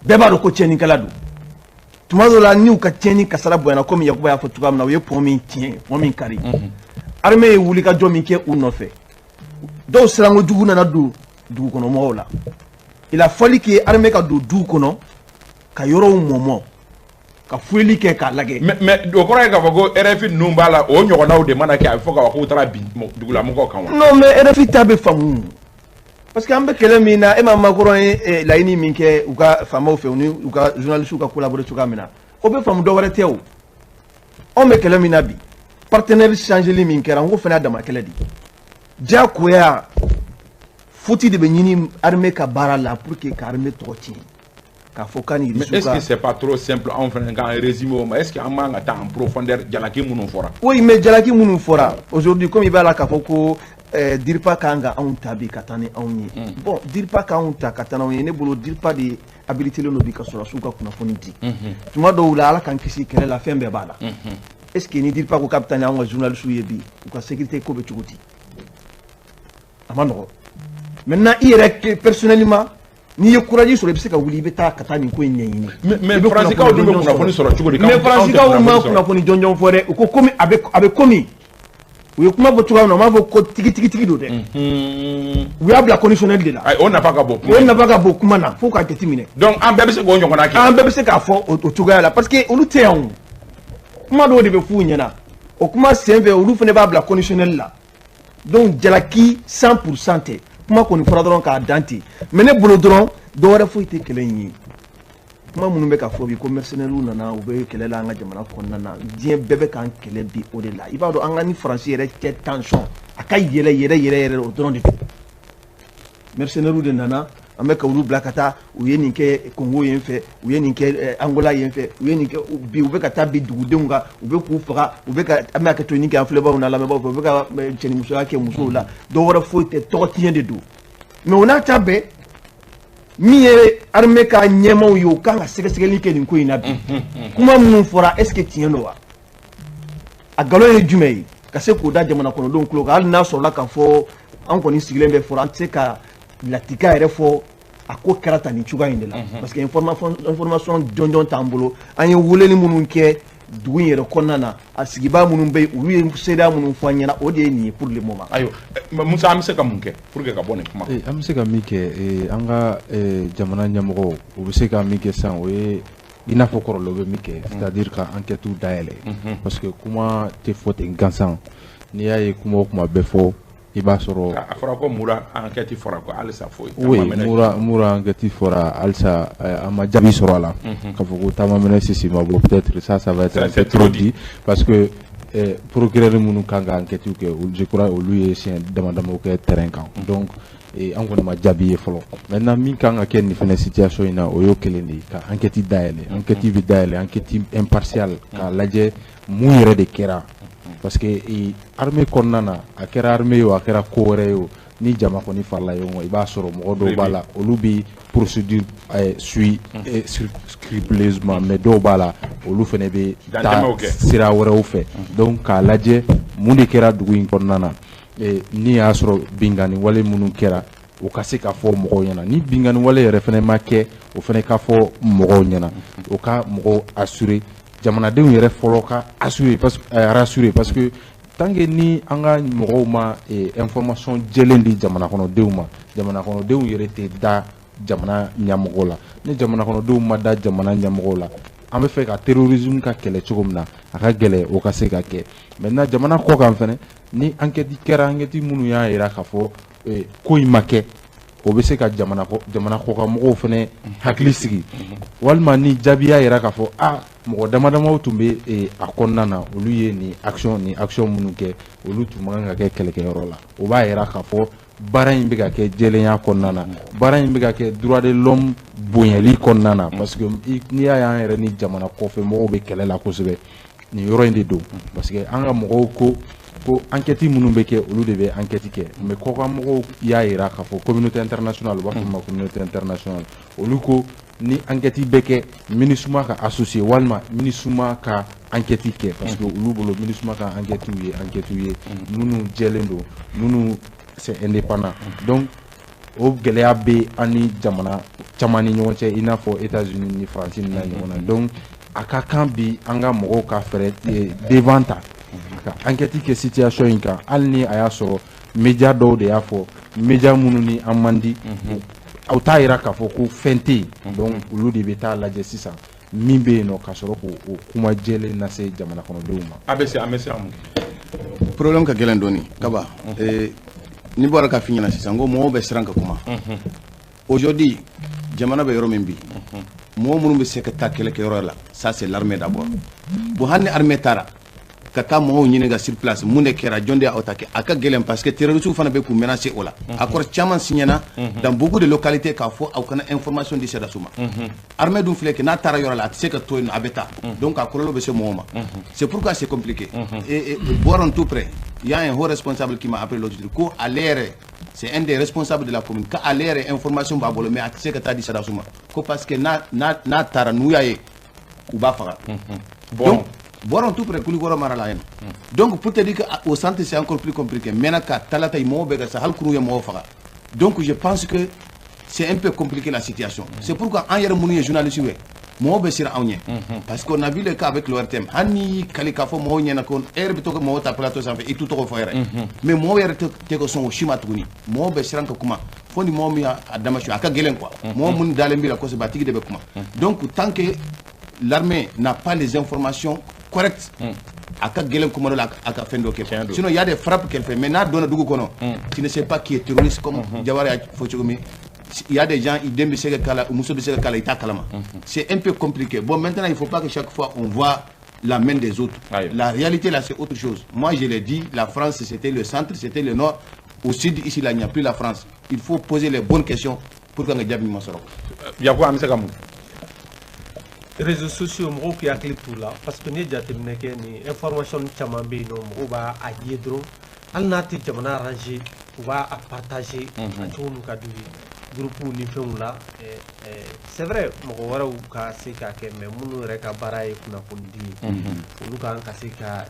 bɛɛ b'a dɔn ko tiɲɛnikɛla don tuma dɔw la n'u ka tiɲɛni kasara bonyana komi Yakuba y'a fɔ cogoya min na u ye pont min tiɲɛ pont min kari armée ye wulikajɔ min kɛ u nɔfɛ dɔw sirankojugu nana don dugukɔnɔmɔgɔw la il a fallu que armée ka don duw kɔnɔ ka yɔrɔw mɔmɔ ka fuyeli kɛ k'a lajɛ mais o kɔrɔ ye k'a fɔ ko RFI ninnu b'a la o ɲɔgɔnnaw de mana kɛ a bɛ fɔ k'a fɔ k'u taara bin dugulamɔgɔw kan wa. non mais RFI ta bɛ faamu parce que an bɛ kɛlɛ min na e ma Macron ye laɲini min kɛ u ka faamaw fɛ u ni u ka journalistes ka collaborer cogoya min na o bɛ faamu dɔ wɛrɛ tɛ o anw bɛ kɛlɛ min na bi partenaire changeli min kɛra n ko fana y'a dama kɛlɛ de diyagoya foti de bɛ ɲini armée ka baara la pour que ka armée tɔgɔ tiɲɛ k'a fɔ k'a ni mais est-ce que c'est pas trop simple anw fana k'an résumer o ma est-ce que an man ka taa en profondeur jalaki minnu fɔra. oui mais jalaki minnu fɔra aujourd'hui comme i b'a la k'a fɔ ko DIRPA kan ka anw ta bi ka taa ni anw ye bon DIRPA ka anw ta ka taa n'anw ye ne bolo DIRPA de habilité len don bi ka sɔrɔsiw ka kunnafoni di tuma dɔw la ala k'an kisi kɛlɛ la fɛn bɛɛ b'a la est-ce que ni DIRPA ko k'a bɛ taa ni anw ka journalistes ye bi u ka sécurité ko bɛ cogo di a ma nɔgɔn maintenant i yɛrɛ personnellement n'i ye courage sɔrɔ i bɛ se ka wuli i bɛ taa ka taa nin ko in ɲɛɲini mais faransikanw dun bɛ kunnafoni sɔrɔ cogo di mais faransikanw ma kunnafoni jɔnjɔn fɔ dɛ u ko komi a bɛ komi u ye kuma fɔ cogoya min na u m'a fɔ ko tigi don dɛ u y'a bila conditionnel de la o nafa ka bon o nafa ka bon kuma na fo k'a jateminɛ donc an bɛɛ bɛ se k'o ɲɔgɔnna kɛ an bɛɛ bɛ se k'a fɔ o cogoya la parce que olu tɛ yan o kuma dɔw de bɛ f'u ɲɛna o kuma sen fɛ olu fana b'a bila conditionnel la donc jalaki 100% tɛ kuma kɔni fɔra dɔrɔn k'a dan ten mais ne bolo dɔrɔn dɔwɛrɛ foyi tɛ kɛlɛ in ye kuma minnu bɛ ka fɔ bi ko mercenaires nana u bɛ kɛlɛ la an ka jamana kɔnɔna na diɲɛ bɛɛ bɛ k'an kɛlɛ bi o de la i b'a dɔn an ka ni faransi yɛrɛ cɛ tension a ka yɛlɛ yɛrɛ o dɔrɔn de don mercenaires de nana an bɛ ka olu bila ka taa u ye nin kɛ Congo yen fɛ u ye nin kɛ Angola yen fɛ u ye nin kɛ bi u bɛ ka taa bi dugudenw kan u bɛ k'u faga u bɛ ka an bɛ ka to nin kɛ an filɛbagaw n'a lamɛnbagaw fɛ u bɛ ka cɛnimusoya kɛ musow la dɔwɛrɛ foyi tɛ tɔgɔ tiɲɛ de don mais o n'a ta bɛɛ min ye armée ka ɲɛmaw ye o kan ka sɛgɛsɛgɛli kɛ nin ko in na bi kuma minnu fɔra est ce que tiɲɛ don wa a nkalon ye jumɛn ye ka se k'o da jamana kɔnɔdenw tulo kan hali n'a sɔrɔla k'a fɔ an kɔni sigilen bɛ fɔra an tɛ se ka latika yɛrɛ fɔ a ko kɛra tan nin cogoya in de la parce que information jɔnjɔn t'an bolo an ye weleli minnu kɛ dugu in yɛrɛ kɔnɔna na a sigibaa minnu bɛ yen olu ye seereya minnu fɔ an ɲɛna o de ye nin ye pour le moment. ayiwa Musa an bɛ se ka mun kɛ pour que ka bɔ nin kuma. an bɛ se ka min kɛ an ka jamana ɲɛmɔgɔw u bɛ se ka min kɛ sisan o ye i n'a fɔ kɔrɔlen u bɛ min kɛ c'est à dire ka enquête dayɛlɛ parce que kuma tɛ fɔ ten gansan n'i y'a ye kuma o kuma bɛ fɔ i b'a sɔrɔ a fɔra ko mura enquête fɔra ko halisa foyi oui mura enquête fɔra halisa a ma jaabi sɔrɔ a la k'a fɔ ko Taamamɛnɛ Sise ma bɔ peut-être ça va être un peu trop dit parce que procureur minnu kan ka enquête kɛ je crois olu ye siɲɛ damadamaw kɛ terrain kan donc an kɔni ma jaabi ye fɔlɔ maintenant min kan ka kɛ nin fɛnɛ situation in na o y'o kelen de ye ka enquête dayɛlɛ enquête bɛ dayɛlɛ enquête impartiale k'a lajɛ mun yɛrɛ de kɛra parce que armée kɔnɔna na a kɛra armée ye o a kɛra ko wɛrɛ ye o ni jama kɔni farala ɲɔgɔn kan i b'a sɔrɔ mɔgɔ dɔw b'a la olu bɛ procédure suit scrupuleusement mais dɔw b'a la olu fɛnɛ bɛ taa sira wɛrɛw fɛ donc k'a lajɛ mun de kɛra dugu in kɔnɔna na ni y'a sɔrɔ bingani wale minnu kɛra o ka se ka fɔ mɔgɔw ɲɛna ni bingani wale yɛrɛ fɛnɛ ma kɛ o fɛnɛ ka fɔ mɔgɔw ɲɛna o ka mɔgɔw assurer jamanadenw yɛrɛ fɔlɔ ka rassurer parce que tant que ni an ka mɔgɔw ma information jɛlen di jamana kɔnɔdenw ma jamana kɔnɔdenw yɛrɛ tɛ da jamana ɲɛmɔgɔw la ni jamana kɔnɔdenw ma da jamana ɲɛmɔgɔw la an bɛ fɛ ka terrorisme ka kɛlɛ cogo min na a ka gɛlɛ o ka se ka kɛ maintenant jamana kɔ kan fɛnɛ ni enquête kɛra enquête minnu y'a yira k'a fɔ ko in ma kɛ o bɛ se ka jamana kɔkanmɔgɔw fɛnɛ hakili sigi walima ni jaabi y'a yira k'a fɔ mɔgɔ damadamaw tun bɛ a kɔnɔna na olu ye nin action minnu kɛ olu tun man kan ka kɛ kɛlɛkɛyɔrɔ la o b'a yira k'a fɔ baara in bɛ ka kɛ jɛlenya kɔnɔna na baara in bɛ ka kɛ droit de l'homme bonyali kɔnɔna na parce que n'i y'a y'an yɛrɛ ni jamana kɔfɛ mɔgɔw bɛ kɛlɛ la kosɛbɛ nin yɔrɔ in de don parce que an ka mɔgɔw ko enquête minnu bɛ kɛ olu de bɛ enquête kɛ mais kɔkanmɔgɔw y'a yira k'a fɔ communauté internationale u b'a fɔ o ma communauté internationale olu ko ni enquête bɛ kɛ MINUSMA ka associé walima MINUSMA ka enquête kɛ parce que olu bolo MINUSMA ka enquête ye minnu jɛlen don minnu c'est indépendant donc o gɛlɛya bɛ an ni jamana caman ni ɲɔgɔn cɛ i n'a fɔ États-Unis ni France ni na ɲɔgɔn na donc a ka kan bi an ka mɔgɔw ka fɛɛrɛ devant ta ka enquête kɛ situation in kan hali ni a y'a sɔrɔ média dɔw de y'a fɔ média minnu ni an man di aw t'a yira k'a fɔ ko fɛn tɛ yen donc olu de bɛ taa lajɛ sisan min bɛ yen nɔ ka sɔrɔ k'o kuma jɛlen lase jamana kɔnɔdenw ma. an bɛ se problème ka gɛlɛn dɔɔni Kaba ni bɔra ka fi ɲɛna sisan ko mɔgɔw bɛ siran ka kuma aujourd'hui jamana bɛ yɔrɔ min bi mɔgɔ minnu bɛ se ka taa kɛlɛkɛyɔrɔ la ça c'est l'armée d'abord bon hali ni armée taara ka taa mɔgɔw ɲini ka sur place mun de kɛra jɔn de y'aw ta kɛ a ka gɛlɛn parce que terroristes fana bɛ k'u menacer o la accord caman signena dans beaucoup de localités k'a fɔ aw kana information di sɛdasiw ma armée dun filɛ kɛ n'a taara yɔrɔ la a tɛ se ka to yen a bɛ taa donc a kɔlɔlɔ bɛ se mɔgɔw ma c'est pourquoi c'est compliqué et bɔra tout près il y a un haut responsable qui m'a appelé l'autre jour ko ale yɛrɛ c'est un des responsables de la commune ka ale yɛrɛ information b'a bolo mais a tɛ se ka taa di sɛdasiw ma ko parce que n'a taara n'u y'a ye u b'a faga donc Boron tout près Kulikoro Marala. Donc pour te dire qu'au centre c'est encore plus compliqué. Maintenant qu'à Talata donc je pense que c'est un peu compliqué la situation. C'est pourquoi en hier mouni journaliste mo be sira awnye parce qu'on a vu le cas avec l'ORTM hani kalika fo mo nyena kon herbe to ko mo ta plateau sans fait et tout to fo yere mais mo yere te ko son shima tuguni mo be siran ka kuma fo ni mo mi adama shu aka gelen quoi mo mun dale mbila ko se batigi de be kuma donc tant que l'armée n'a pas les informations correctes aka gelen kuma la aka fendo ke sinon il y a des frappes qu'elle fait mais na dona dugu kono tu ne sais pas qui est terroriste comme Jawara fo chogomi. Il y a des gens, ils demandent c'est un peu compliqué. Bon, maintenant, il ne faut pas que chaque fois on voit la main des autres. La réalité, là, c'est autre chose. Moi, je l'ai dit, la France, c'était le centre, c'était le nord. Au sud, ici, là, il n'y a plus la France. Il faut poser les bonnes questions pour qu'on ait bien mis ça. Il y a quoi, M. Kamou? Réseaux sociaux, il y a clé pour là. Parce que nous avons des informations qui sont à Yedro. On a des arrangé, on va partager. Groupe ni fɛnw la c'est vrai mɔgɔ wɛrɛw ka se ka kɛ mais minnu yɛrɛ ka baara ye kunnafoni di olu kan ka se ka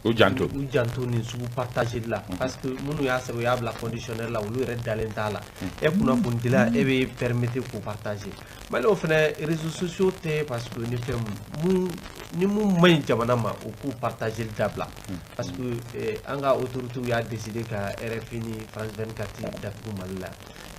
u janto ni sugu partage la parce que minnu y'a sɛbɛn u y'a bila conditionnel la olu yɛrɛ dalen t'a la e kunnafoni dila e bɛ permettre k'u partager malgré fɛnɛ réseaux sociaux tɛ parce que ni fɛn ni mun man ɲi jamana ma u k'u partager dabila parce que an ka autorités y'a décidé ka RFI ni France 24 datugu Mali la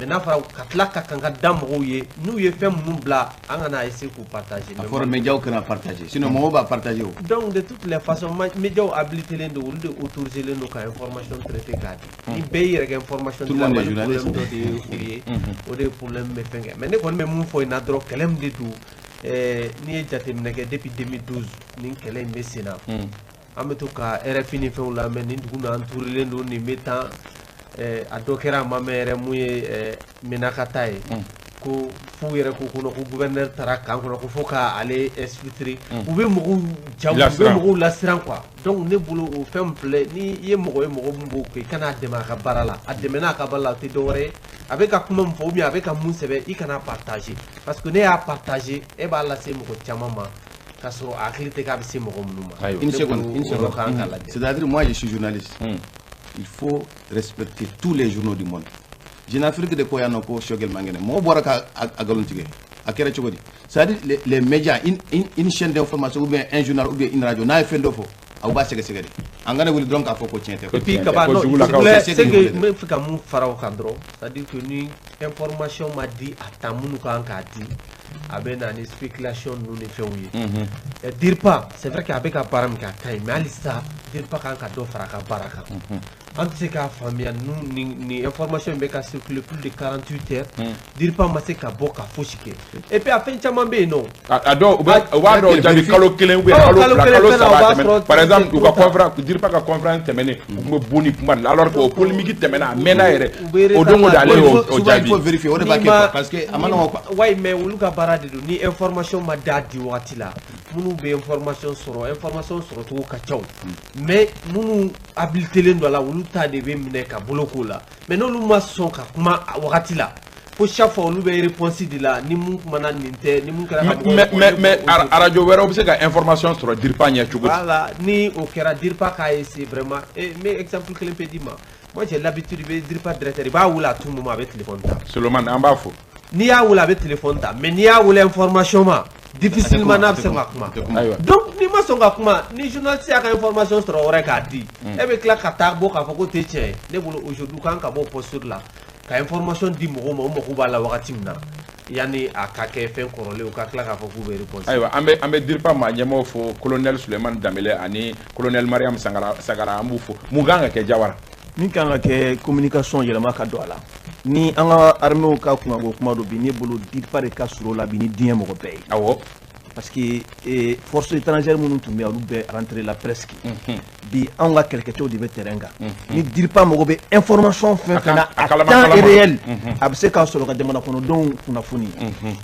mais n'a fɔra ka tila ka kan ka da mɔgɔw ye n'u ye fɛn minnu bila an kana essayer k'u partager. A fɔra médiaw kana partager sinon mɔgɔw b'a partager o. donc de toutes les façons médiaw habilité len don olu de autorisé len don ka information traiter k'a di ni bɛɛ y'i yɛrɛ kɛ information di la Mali problème dɔ de ye o ye o de ye problème bɛ fɛn kɛ mais ne kɔni bɛ mun fɔ in na dɔrɔn kɛlɛ min de don n'i ye jateminɛ kɛ depuis 2012 nin kɛlɛ in bɛ sen na an bɛ to ka RFI ni fɛnw lamɛn nin dugu n'an tuurilen don nin bɛ tan a dɔ kɛra a ma mɛn yɛrɛ mun ye Menaka ta ye ko f'u yɛrɛ ko kɔnɔ ko gouverneur taara kan kɔnɔ ko fo ka ale exfiltrer u bɛ mɔgɔw jamu u bɛ mɔgɔw lasiran quoi donc ne bolo o fɛn filɛ ni i ye mɔgɔ ye mɔgɔ min b'o kɛ i kana dɛmɛ a ka baara la a dɛmɛ n'a ka baara la o tɛ dɔwɛrɛ ye a bɛ ka kuma min fɔ ou bien a bɛ ka mun sɛbɛn i kana partager parce que ne y'a partager e b'a lase mɔgɔ caman ma k'a sɔrɔ a hakili tɛ k'a bɛ se mɔgɔ minnu ma. Une seconde. C'est-à-dire moi je suis journaliste. Il faut respecter tous les journaux du monde. Jeune Afrique de Koyano ko Shogel Mangene. Mo bora ka agalontige. Akere chogodi. C'est-à-dire les médias, une chaîne d'information ou bien un journal ou bien une radio, n'a fait d'offre. Au bas c'est que c'est. Angane wuli donc à foko tiente. Et puis kabano, c'est que me fika mu farao kandro. C'est-à-dire que ni information m'a dit à tamunu ka anka dit. Abe na ni spéculation nous ne faisons rien. Dire pas, c'est vrai qu'avec un param qui a taille, mais alista dire pas qu'un cadeau fera qu'un baraka. En tout cas, famille, nous ni information mais qu'à circuler plus de 48 heures. Dire pas masser qu'à boka fauchike. Et puis à fin chamambe non. Ado, wado jadi kalau kelen ou par exemple, ou conférence, dire pas qu'à conférence terminée, ou boni pour alors que polémique terminée, mena ere. Au domo d'aller au il faut vérifier, on est pas parce que amano. Ouais, mais ou luka ni information ma dadi wati la munu be information soro to ka chaw mais munu habilité len do la wulu ta de be mine ka boloko la mais no lu ma son ka kuma wakati la pour chaque fois lu be réponse di la ni mun kuma na ninte ni mun kera mais radio wera obse ka information soro dire pas nya chugo voilà ni o kera dire pas ka c'est vraiment mais exemple que l'impédiment moi j'ai l'habitude de dire pas directeur ba wula tout moment avec téléphone ta Solomon amba fo ni y'a wula avec téléphone ta mais ni y'a wula information ma difficilement n'a pas kuma donc ni ma son ka kuma ni journaliste a ka information sur ore ka di e be kla ka ta bo ka fo ko te che ne bolo aujourd'hui kan ka bo posture là ka information di mo ba la wakati mina yani a ka ke fen korole o ka kla ka fo ku be réponse aywa ambe dire pas ma nyamo fo colonel Suleiman Damele ani colonel Mariam Sagara ambu fo muganga ke Jawara min kan ka kɛ communication yɛlɛma ka don a la ni an ka armée ka kunkanko kuma dɔ bi ne bolo DIRPA de ka sur'o la bi ni diɲɛ mɔgɔ bɛɛ ye awɔ parce que force étrangère minnu tun bɛ olu bɛɛ rentré la presque bi anw ka kɛlɛkɛcɛw de bɛ terrain kan ni DIRPA mago bɛ information fɛn fɛn na à temps réel a bɛ se k'a sɔrɔ ka jamana kɔnɔdenw kunnafoni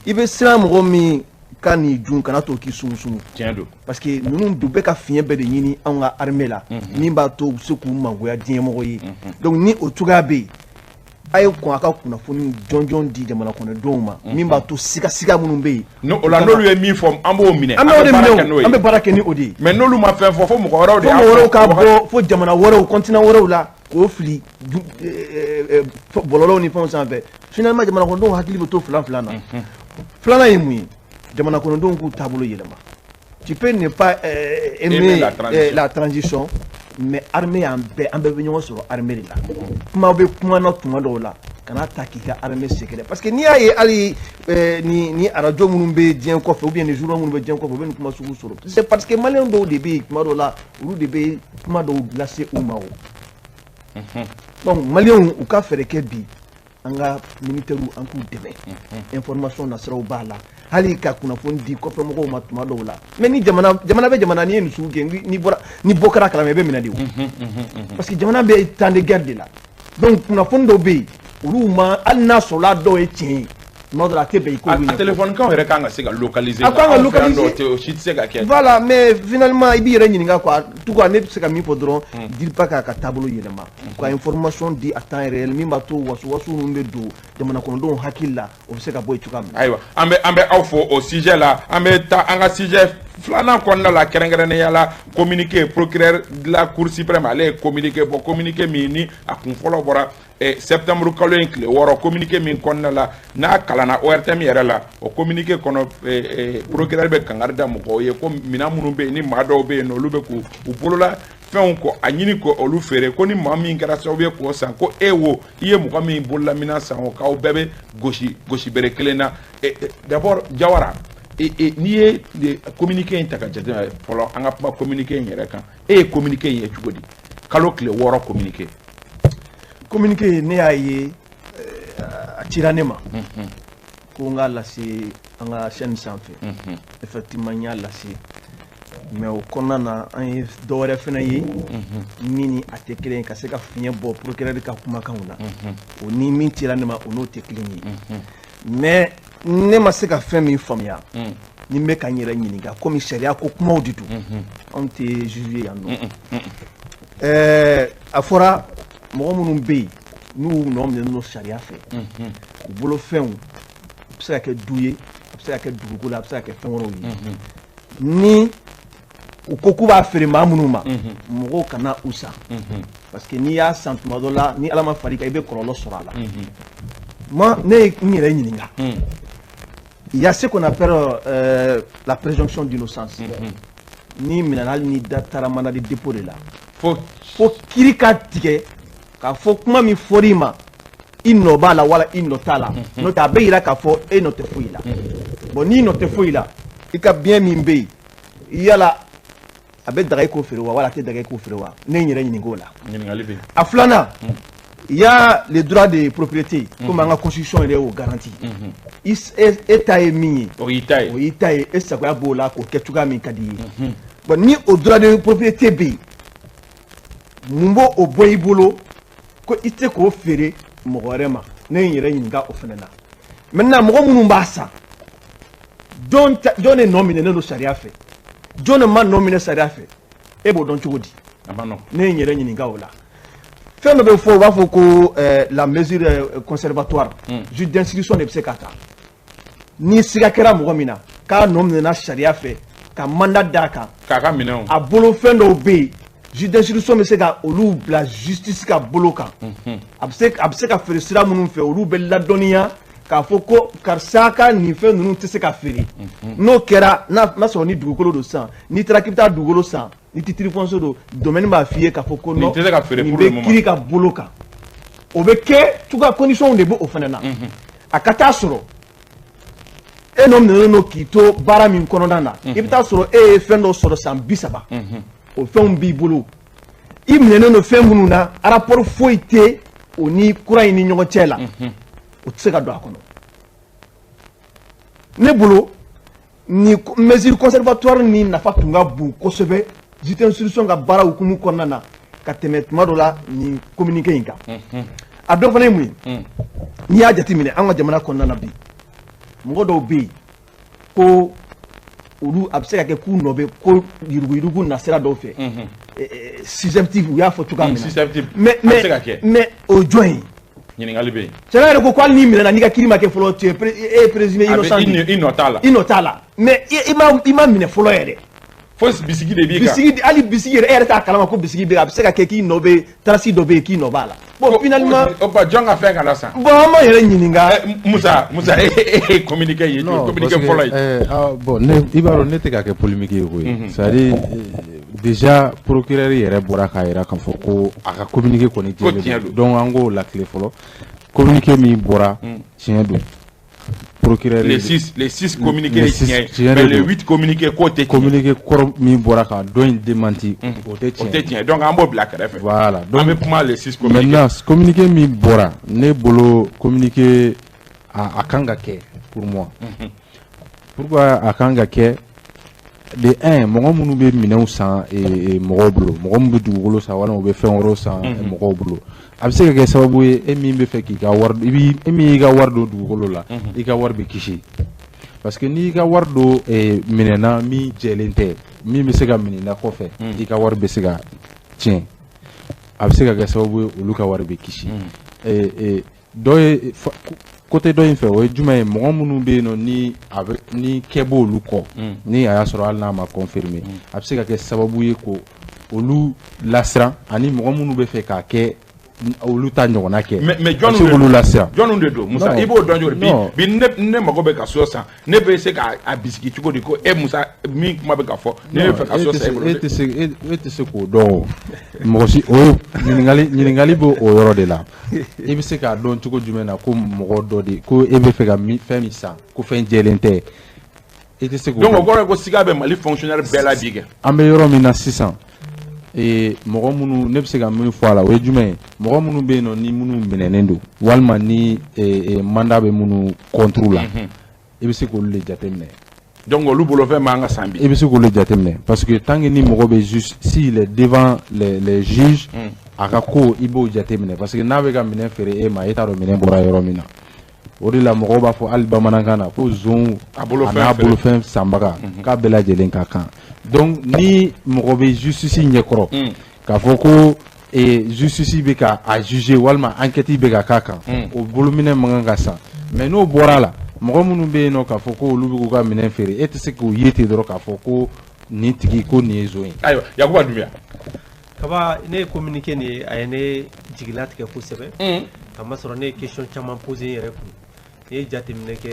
i bɛ siran mɔgɔ min ka ni dun kana to k'i sumusumu tiɲɛ don parce que ninnu du bɛ ka fiɲɛ bɛɛ de ɲini anw ka armée la min b'a to u bɛ se k'u mangoya diɲɛmɔgɔ ye donc ni o cogoya bɛ yen a ye kɔn a ka kunnafoni jɔnjɔn di jamana kɔnɔdenw ma min b'a to siga minnu bɛ yen o la n'olu ye min fɔ an b'o minɛ an b'o de minɛ an bɛ baara kɛ ni o de ye mais n'olu ma fɛn fɔ fo mɔgɔ wɛrɛw de fo mɔgɔ wɛrɛw ka bɔ fo jamana wɛrɛw continent wɛrɛw la k'o fili bɔlɔlɔw ni fɛnw sanfɛ finalement jamana kɔnɔdenw hakili bɛ to filan na filanan ye mun ye jamana kɔnɔdenw k'u taabolo yɛlɛma. Tu peux ne pas aimer la transition, mais armée an bɛɛ bɛ ɲɔgɔn sɔrɔ armée de la. Kuma bɛ kuma na tuma dɔw la kana ta k'i ka armée secret parce que n'i y'a ye hali ni arajo minnu bɛ diɲɛ kɔfɛ ou bien ni journaux minnu bɛ diɲɛ kɔfɛ u bɛ nin kuma sugu sɔrɔ c'est parce que maliyɛn dɔw de bɛ yen tuma dɔw la olu de bɛ kuma dɔw lase u ma o. Donc maliyɛnw u ka fɛɛrɛ kɛ bi an ka militaires an k'u dɛmɛ information nasiraw b'a la hali ka kunnafoni di kɔfɛ mɔgɔw ma tuma dɔw la mais ni jamana bɛ jamana ni ye nin sugu kɛ ni bɔ kɛra kalama i bɛ minɛ de o parce que jamana bɛ temps de guerre de la donc kunnafoni dɔw bɛ yen olu ma hali n'a sɔrɔla dɔw ye tiɲɛ ye tuma dɔ la a tɛ bɛn i ko a téléphone kan yɛrɛ kan ka se ka localiser a kan ka localiser o si tɛ se ka kɛ voilà mais finalement i b'i yɛrɛ ɲininka quoi tout cas ne bɛ se ka min fɔ dɔrɔn dire pas k'a ka taabolo yɛlɛma ka information di à temps réel min b'a to waso minnu bɛ don jamana kɔnɔdenw hakili la o bɛ se ka bɔ yen cogoya min na. ayiwa an bɛ aw fo o sujet la an bɛ taa an ka sujet filanan kɔnɔna la kɛrɛnkɛrɛnnenya la communiqué procureur de la cour suprême ale ye communiqué bɔ communiqué min ni a kun fɔlɔ bɔra septembre kalo in tile 6 communiqué min kɔnɔna la n'a kalanna ORTM yɛrɛ la o communiqué kɔnɔ procureur bɛ kangari da mɔgɔw ye ko minɛn minnu bɛ yen ni maa dɔw bɛ yen olu bɛ k'u bolola fɛnw kɔ a ɲini ko olu feere ko ni maa min kɛra sababu ye k'o san ko e wo i ye mɔgɔ min bolola minɛn san o k'aw bɛɛ bɛ gosi bere kelen na d'abord Jawara n'i ye communiqué in ta ka jateminɛ fɔlɔ an ka kuma communiqué in yɛrɛ kan e ye communiqué in ye cogo di kalo tile 6 communiqué. communiqué ne y'a ye a cira ne ma ko n k'a lase an ka chaîne sanfɛ effectivement n y'a lase mais o kɔnɔna na an ye dɔ wɛrɛ fana ye min ni a tɛ kelen ye ka se ka fiɲɛ bɔ procureur ka kumakanw na o ni min cira ne ma o n'o tɛ kelen ye mais ne ma se ka fɛn min faamuya ni n bɛ ka n yɛrɛ ɲininka komi sariya ko kumaw de don anw tɛ juge ye yan nɔ a fɔra mɔgɔ minnu bɛ yen n'u nɔ minɛnen don sariya fɛ u bolo fɛnw a bɛ se ka kɛ du ye a bɛ se ka kɛ dugukolo a bɛ se ka kɛ fɛn wɛrɛw ye ni u ko k'u b'a feere maa minnu ma mɔgɔw kana u san parce que n'i y'a san tuma dɔ la ni ala ma far'i kan i bɛ kɔlɔlɔ sɔrɔ a la moi ne ye n yɛrɛ ɲininka il y a ce qu'on appelle la présomption d'innocence ni minɛna hali ni da taara mandat de dépôt de la fo kiiri ka tigɛ k'a fɔ kuma min fɔr'i ma i nɔ b'a la wala i nɔ t'a la n'o tɛ a bɛ yira k'a fɔ e nɔ tɛ foyi la bon n'i nɔ tɛ foyi la i ka bien min bɛ yen yala a bɛ daga i k'o feere wa wala a tɛ daga i k'o feere wa ne ye n yɛrɛ ɲininka o la a filanan il y a les droits de propriété comme an ka constitution yɛrɛ y'o garanti e ta ye min ye o y'i ta ye e sagoya b'o la k'o kɛ cogoya min ka di ye bon ni o droit de propriété bɛ yen mun b'o o bɔ i bolo ko i tɛ k'o feere mɔgɔ wɛrɛ ma ne ye n yɛrɛ ɲininka o fana na maintenant mɔgɔ minnu b'a san jɔn de nɔ minɛnen don sariya fɛ jɔn de ma nɔ minɛ sariya fɛ e b'o dɔn cogo di ne ye n yɛrɛ ɲininka o la fɛn dɔ bɛ fɔ u b'a fɔ ko la mesure conservatoire juge d'instruction de bɛ se ka ta ni siga kɛra mɔgɔ min na k'a nɔ minɛna sariya fɛ ka mandat d'a kan k'a ka minɛnw a bolo fɛn dɔw bɛ yen juge d'instruction bɛ se ka olu bila justice ka bolo kan a bɛ se ka feere sira minnu fɛ olu bɛ ladɔnniya k'a fɔ ko karisa ka nin fɛn ninnu tɛ se ka feere n'o kɛra n'a sɔrɔ ni dugukolo don san n'i taara k'i bɛ taa dugukolo san ni titre foncier don domaine b'a f'i ye k'a fɔ ko non nin bɛ kiiri ka bolo kan o bɛ kɛ cogoya condition de bɛ o fana na a ka taa sɔrɔ e nɔ minɛnen don k'i to baara min kɔnɔna na i bɛ taa sɔrɔ e ye fɛn dɔ sɔrɔ san 30 o fɛnw b'i bolo i minɛnen don fɛn minnu na rapport foyi tɛ o ni kura in ni ɲɔgɔn cɛ la o tɛ se ka don a kɔnɔ ne bolo ni mesure conservatoire ni nafa tun ka bon kosɛbɛ juge d'instruction ka baara hukumu kɔnɔna na ka tɛmɛ tuma dɔ la nin communiqué in kan a dɔ fana ye mun ye n'i y'a jateminɛ an ka jamana kɔnɔna na bi mɔgɔ dɔw bɛ yen ko olu a bɛ se ka kɛ k'u nɔ bɛ ko yuruguyurugu na sira dɔw fɛ susceptible u y'a fɔ cogoya min na mais o jɔn ye ɲininkali bɛ yen sariya yɛrɛ ko hali n'i minɛna n'i ka kiiri ma kɛ fɔlɔ tu es présumé innocent i nɔ t'a la i nɔ t'a la mais i ma minɛ fɔlɔ yɛrɛ fausse bisigi de bi ka bisigi ali bisigi yɛrɛ t'a kalama ko bisigi bɛ a bɛ se ka kɛ k'i nɔ bɛ tarasi dɔ bɛ yen k'i nɔ b'a la bon finalement ba jɔn ka fɛn kana san bon an ma yɛrɛ ɲininka Musa communiqué ye communiqué fɔlɔ ye bon ne i b'a dɔn ne tɛ ka kɛ polémique ye koyi c'est à dire déjà procureur yɛrɛ bɔra k'a yira k'a fɔ ko a ka communiqué kɔni tiɲɛ don donc an k'o lakile fɔlɔ communiqué min bɔra tiɲɛ don procureur les 6 communiqués mais les 8 communiqués côté communiqué kɔrɔ min bɔra ka dɔ in démenti o tɛ tiɲɛ donc an b'o bila kɛrɛfɛ voilà donc an bɛ kuma les 6 communiqués maintenant communiqué min bɔra ne bolo communiqué a kan ka kɛ pour moi pourquoi a kan ka kɛ de un mɔgɔ minnu bɛ minɛnw san mɔgɔw bolo mɔgɔ minnu bɛ dugukolo san walima u bɛ fɛn wɛrɛw san mɔgɔw bolo a bɛ se ka kɛ sababu ye e min bɛ fɛ k'i ka wari e min y'i ka wari don dugukolo la i ka wari bɛ kisi parce que n'i ka wari don minɛna min jɛlen tɛ min bɛ se ka minɛna kɔfɛ i ka wari bɛ se ka tiɲɛ a bɛ se ka kɛ sababu ye olu ka wari bɛ kisi dɔ ye côté dɔ in fɛ o ye jumɛn ye mɔgɔ minnu bɛ yen nɔ ni kɛ b'olu kɔ ni a y'a sɔrɔ hali n'a ma confirmer a bɛ se ka kɛ sababu ye ko olu lasiran ani mɔgɔ minnu bɛ fɛ k'a kɛ olu ta ɲɔgɔnna kɛ mais jɔnw de don Musa i b'o dɔn cogo bi ne mago bɛ ka so san ne bɛ se ka bisigi cogo di ko Musa min kuma bɛ ka fɔ ne bɛ fɛ ka so san e tɛ se k'o dɔn mɔgɔ si o ɲininkali b'o yɔrɔ de la i bɛ se k'a dɔn cogo jumɛn na ko mɔgɔ dɔ de ko e bɛ fɛ ka fɛn min san ko fɛn jɛlen tɛ e tɛ se k'o dɔn donc o kɔrɔ ye ko siga bɛ Mali fonctionnaire bɛɛ la bi kɛ an bɛ yɔrɔ min na sisan mɔgɔ minnu ne bɛ se ka min fɔ a la o ye jumɛn ye mɔgɔ minnu bɛ yen nɔ ni minnu minɛnen don walima ni mandat bɛ minnu contre la i bɛ se k'olu de jateminɛ donc olu bolo fɛn man ka san bi i bɛ se k'olu jateminɛ parce que tant que ni mɔgɔ bɛ juge s'il est devant les juges a ka ko i b'o jateminɛ parce que n'a bɛ ka minɛn feere e ma e t'a dɔn minɛn bɔra yɔrɔ min na o de la mɔgɔw b'a fɔ hali bamanankan na ko zon a n'a bolofɛn sanbaga k'a bɛɛ lajɛlen ka kan donc ni mɔgɔ bɛ justice ɲɛkɔrɔ k'a fɔ ko justice bɛ ka a juger walima enquête bɛ ka k'a kan o bolominɛ man kan ka san mais n'o bɔra la mɔgɔ minnu bɛ yen nɔ k'a fɔ ko olu bɛ k'u ka minɛn feere e tɛ se k'o ye ten dɔrɔn k'a fɔ ko nin tigi ko nin ye zon ye. ayiwa Yakuba Dunbiya. kaba ne ye communiqué nin ye a ye ne jigila tigɛ kosɛbɛ kamasɔrɔ ne ye question caman posé n yɛrɛ kun ne ye jateminɛ kɛ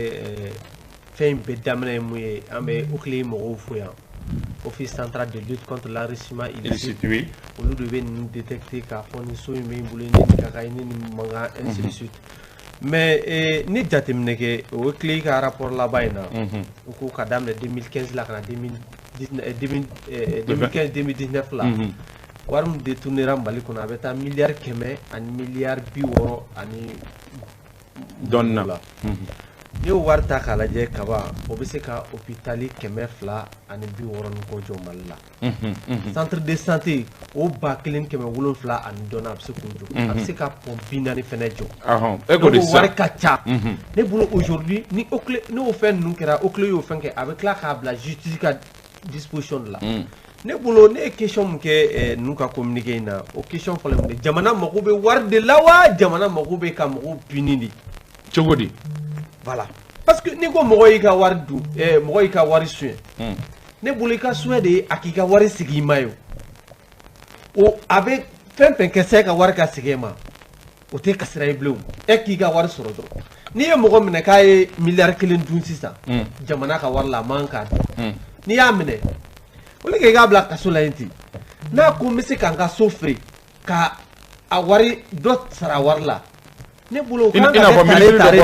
fɛn in bɛɛ daminɛ ye mun ye an bɛ OCLEI mɔgɔw fo yan office central de lutte contre l'enrichissement illicite olu de bɛ ninnu détecter k'a fɔ ni so in bɛ n bolo ni nin ka kan ni nin man kan ainsi de suite mais ne jateminɛ kɛ o OCLEI ka rapport laban in na u ko ka daminɛ 2015 la ka na 2015-2019 la wari min détournera Mali kɔnɔ a bɛ taa miliyari 100 ani miliyari 60 ani dɔɔnin na n'i y'o wari ta k'a lajɛ kaba o bɛ se ka hôpitali 260 ani 60 kɔ jɔ Mali la centre de santé o 1700 ani dɔɔnin a bɛ se k'o jɔ a bɛ se ka pont 40 fɛnɛ jɔ donc o wari ka ca ne bolo aujourd'hui ni OCLEI n'o fɛn ninnu kɛra OCLEI y'o fɛn kɛ a bɛ tila k'a bila justice ka disposition de la ne bolo ne ye question min kɛ ninnu ka communiqué in na o question fɔlɔ min ye jamana mago bɛ wari de la wa jamana mago bɛ ka mɔgɔw puni de cogo di voilà parce que ni ko mɔgɔ y'i ka wari dun mɔgɔ y'i ka wari suɲɛ ne bolo i ka suɲɛ de ye a k'i ka wari segin i ma ye o a bɛ fɛn fɛn kɛ se ka wari ka segin e ma o tɛ kasira i bilen e k'i ka wari sɔrɔ dɔrɔn n'i ye mɔgɔ minɛ k'a ye miliyari 1 dun sisan jamana ka wari la a man k'a dun n'i y'a minɛ o le kɛ i k'a bila kaso la yen ten n'a ko n bɛ se ka n ka so feere ka a wari dɔ sara wari la ne bolo o kan ka kɛ tare de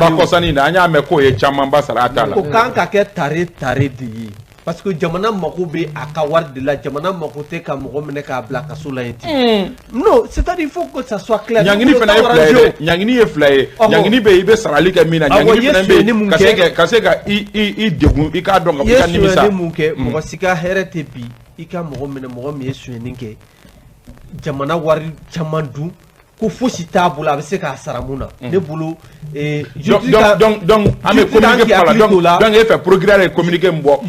ye an y'a mɛn k'o ye camanba sara a t'a la o kan ka kɛ tare de ye parce que jamana mako bɛ a ka wari de la jamana mako tɛ ka mɔgɔ minɛ k'a bila kaso la yen ten non c'est-à-dire il faut que ça soit clair ɲangini fana ye fila ye dɛ ɲangini ye fila ye ɲangini bɛ i bɛ sarali kɛ min na ɲangini fana bɛ yen ka se ka i degun i k'a dɔn ka fɔ i ka nimisa i ye sonyɛli mun kɛ mɔgɔ si ka hɛrɛ tɛ bi i ka mɔgɔ minɛ mɔgɔ min ye sonyɛli kɛ jamana wari caman dun ko fosi t'a bolo a bɛ se k'a sara mun na ne bolo donc an bɛ communiqué fɔ la donc e fɛ procureur ye communiqué min bɔ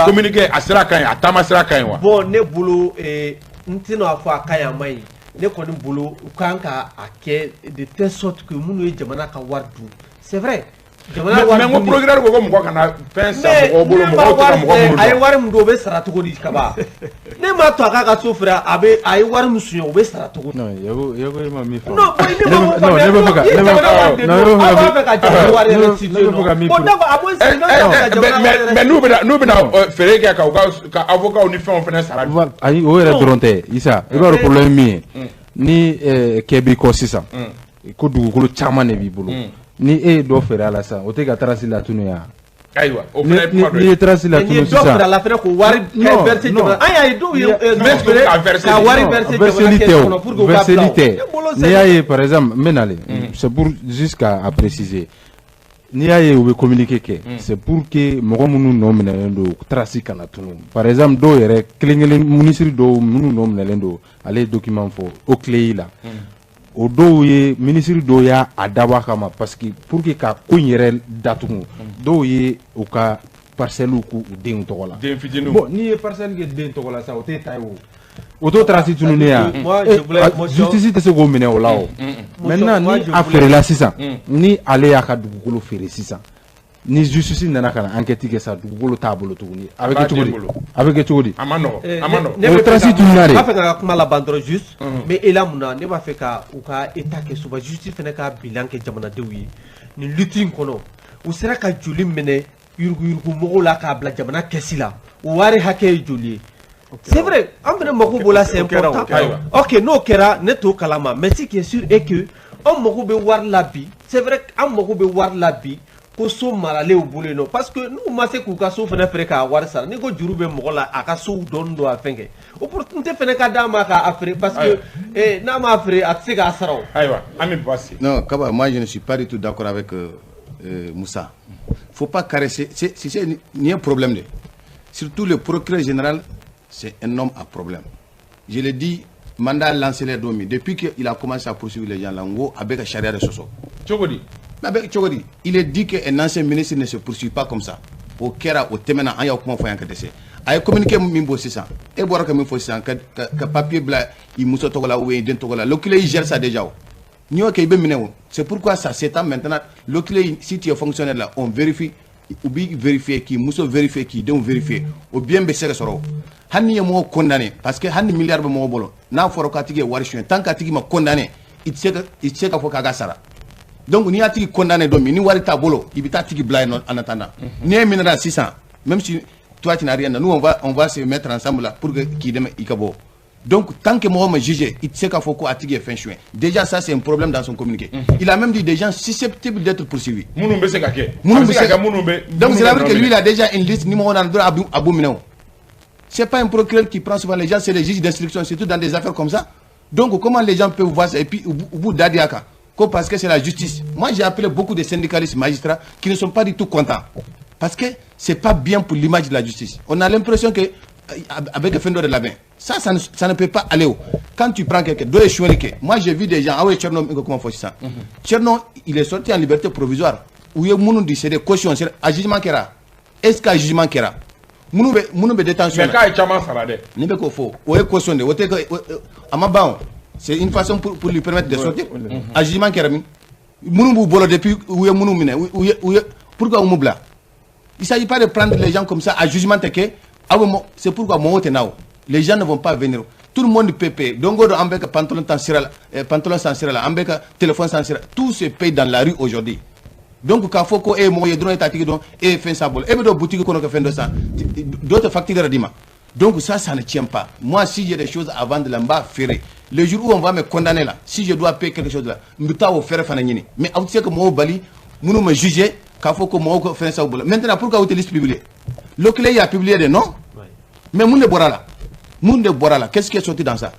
communiqué a sira ka ɲi a taama sira ka ɲi wa bon ne bolo n tɛna fɔ a ka ɲi a ma ɲi ne kɔni bolo u kan ka a kɛ de telle sorte que minnu ye jamana ka wari dun c'est vrai mais ngo procureur ko mɔgɔ kana fɛn san mɔgɔ bolo mɔgɔ tɛ ka mɔgɔ bolo a ye wari min don o bɛ sara cogo di kaba ne m'a to a k'a ka so feere a ye wari min suɲɛ o bɛ sara cogo di. non yago e ma min fɔ. non ne bɛ fɛ ka jamana wari yɛrɛ ci ten nɔ bon d'accord a b'o sigi mais n'u bɛna feere kɛ ka avocat ni fɛnw fɛnɛ sara. ayi o yɛrɛ dɔrɔn tɛ Isa i b'a dɔn problème min ye ni kɛ b'i kɔ sisan ko dugukolo caman de b'i bolo ni e ye dɔ feere a la sisan o tɛ ka tarasi la tunu ya. ayiwa o fɛnɛ ye kuma dɔ ye. n'i ye tarasi la tunu sisan dɔ feere a la fɛnɛ ko wari verser jamana an y'a ye dɔw ye ka wari verser jamana kɛsi kɔnɔ pour que u ka bila o. n'i y'a ye par exemple n bɛ nalen c'est pour jusqu'à préciser n'i y'a ye u bɛ communiquer kɛ c'est pour que mɔgɔ minnu nɔ minɛlen don tarasi kana tunu par exemple dɔw yɛrɛ kelen minisiri dɔw minnu nɔ minɛlen don ale ye document fɔ o clé la. o dɔw ye minisiri dɔw y'a dabɔ a kama parce que pour que ka ko in yɛrɛ datugu dɔw ye u ka parcelles k'u denw tɔgɔ la. den fitininw. bon n'i ye parcelle kɛ den tɔgɔ la sa o t'e ta ye o. o t'o tarasi tununi yan. justice tɛ se k'o minɛ o la o. maintenant ni a feerela sisan ni ale y'a ka dugukolo feere sisan ni justice nana ka na enquête kɛ sa dugukolo t'a bolo tuguni a bɛ kɛ cogo di. a bɛ kɛ cogo di. a ma nɔgɔn a ma nɔgɔn. o tarasi tununa de. n b'a fɛ ka kuma laban dɔrɔn juste mais e la mun na ne b'a fɛ ka u ka état kɛ soba justice fɛnɛ ka bilan kɛ jamanadenw ye nin lutte in kɔnɔ u sera ka joli minɛ yuruguyurugu mɔgɔw la k'a bila jamana kɛsi la o wari hakɛ ye joli ye. c'est vrai an fɛnɛ mako b'o la c'est important ok n'o kɛra ne t'o kalama mais ce qui est sûr est que an mako bɛ wari la bi c'est vrai an mako bɛ wari la bi ko so maralen bolo yen nɔ parce que n'u ma se k'u ka so fɛnɛ feere k'a wari sara ni ko juru bɛ mɔgɔ la a ka so dɔɔni don a fɛn kɛ opportunité fɛnɛ ka d'a ma k'a feere parce que n'a m'a feere a tɛ se k'a sara o. ayiwa an bɛ basi. non Kaba, moi je ne suis pas du tout d'accord avec Moussa. Faut pas caresser c'est ni un problème de surtout le procureur général c'est un homme à problème. Je l'ai dit mandat lancé les domi depuis qu'il a commencé à poursuivre les gens là ngo avec la charia de soso. Chogodi. Avec Chogodi, il est dit qu'un ancien ministre ne se poursuit pas comme ça. Au Kera, au Temena, il y a comment faire un KTC. A communiqué Mimbo 600. Et voir que Mimbo 600, que papier blanc, il mousse Togola ou il Togola. L'occulé, il gère ça déjà. C'est pourquoi ça s'étend maintenant. L'occulé, si tu es fonctionnaire là, on vérifie, ou bien vérifier qui, mousse vérifier qui, donc vérifier. Ou bien baisser le soro. Hani est moins condamné, parce que Hani milliard de mon bolo. N'a pas de Warishun. Tant qu'Atiki m'a condamné, il sait qu'il faut Kagasara. Donc, ni ati condamné domi, ni wari ta bolo, il va tiki blind en attendant. Ni un minera 600, même si toi tu n'as rien, nous on va se mettre ensemble là pour que qui demain ikabo. Donc, tant que moi me juge, il sait qu'il faut qu'on attigue fin juin. Déjà, ça c'est un problème dans son communiqué. Il a même dit des gens susceptibles d'être poursuivis. Mounoumbe c'est kake. Donc, c'est vrai que lui il a déjà une liste numéro 1 Abou Minou. C'est pas un procureur qui prend souvent les gens, c'est les juges d'instruction, surtout dans des affaires comme ça. Donc, comment les gens peuvent voir ça et puis au bout d'Adiaka? Parce que c'est la justice. Moi, j'ai appelé beaucoup de syndicalistes magistrats qui ne sont pas du tout contents. Parce que c'est pas bien pour l'image de la justice. On a l'impression que, avec le fendeur de la main, ça ne peut pas aller haut. Quand tu prends quelqu'un, moi j'ai vu des gens, ah oui, Tcherno, comment faut ça? Tcherno, il est sorti en liberté provisoire. Où il y a des dit, c'est des cautions, c'est un jugement qui est. Est-ce qu'il y a un jugement qui est? Mounoube détention. Mais quand il y a un salade, il n'y a pas de faux. Où est caution de? C'est une façon pour lui permettre de sortir. Agissement qui est remis. Mounoubou bolo depuis où est Mounoumine. Pourquoi on moubla? Il ne s'agit pas de prendre les gens comme ça à jugement teke. C'est pourquoi mon nao. Les gens ne vont pas venir. Tout le monde peut payer. Donc, on a pantalon sans cira, téléphone sans cira. Tout se paye dans la rue aujourd'hui. Donc, quand il faut que mon yedron est attaqué, et fait ça. Et d'autres boutiques qu'on a fait de ça. D'autres factures à dima. Donc ça ne tient pas. Moi, si j'ai des choses à vendre là-bas, ferré. Le jour où on va me condamner là, si je dois payer quelque chose là, je vais faire fananini. Mais vous savez que moi, Bali, nous me juger, qu'il faut que moi, fasse ça au boulot. Maintenant, pourquoi vous liste publié? Le clé a publié des noms. Mais moun de Borala, qu'est-ce qui est sorti dans ça?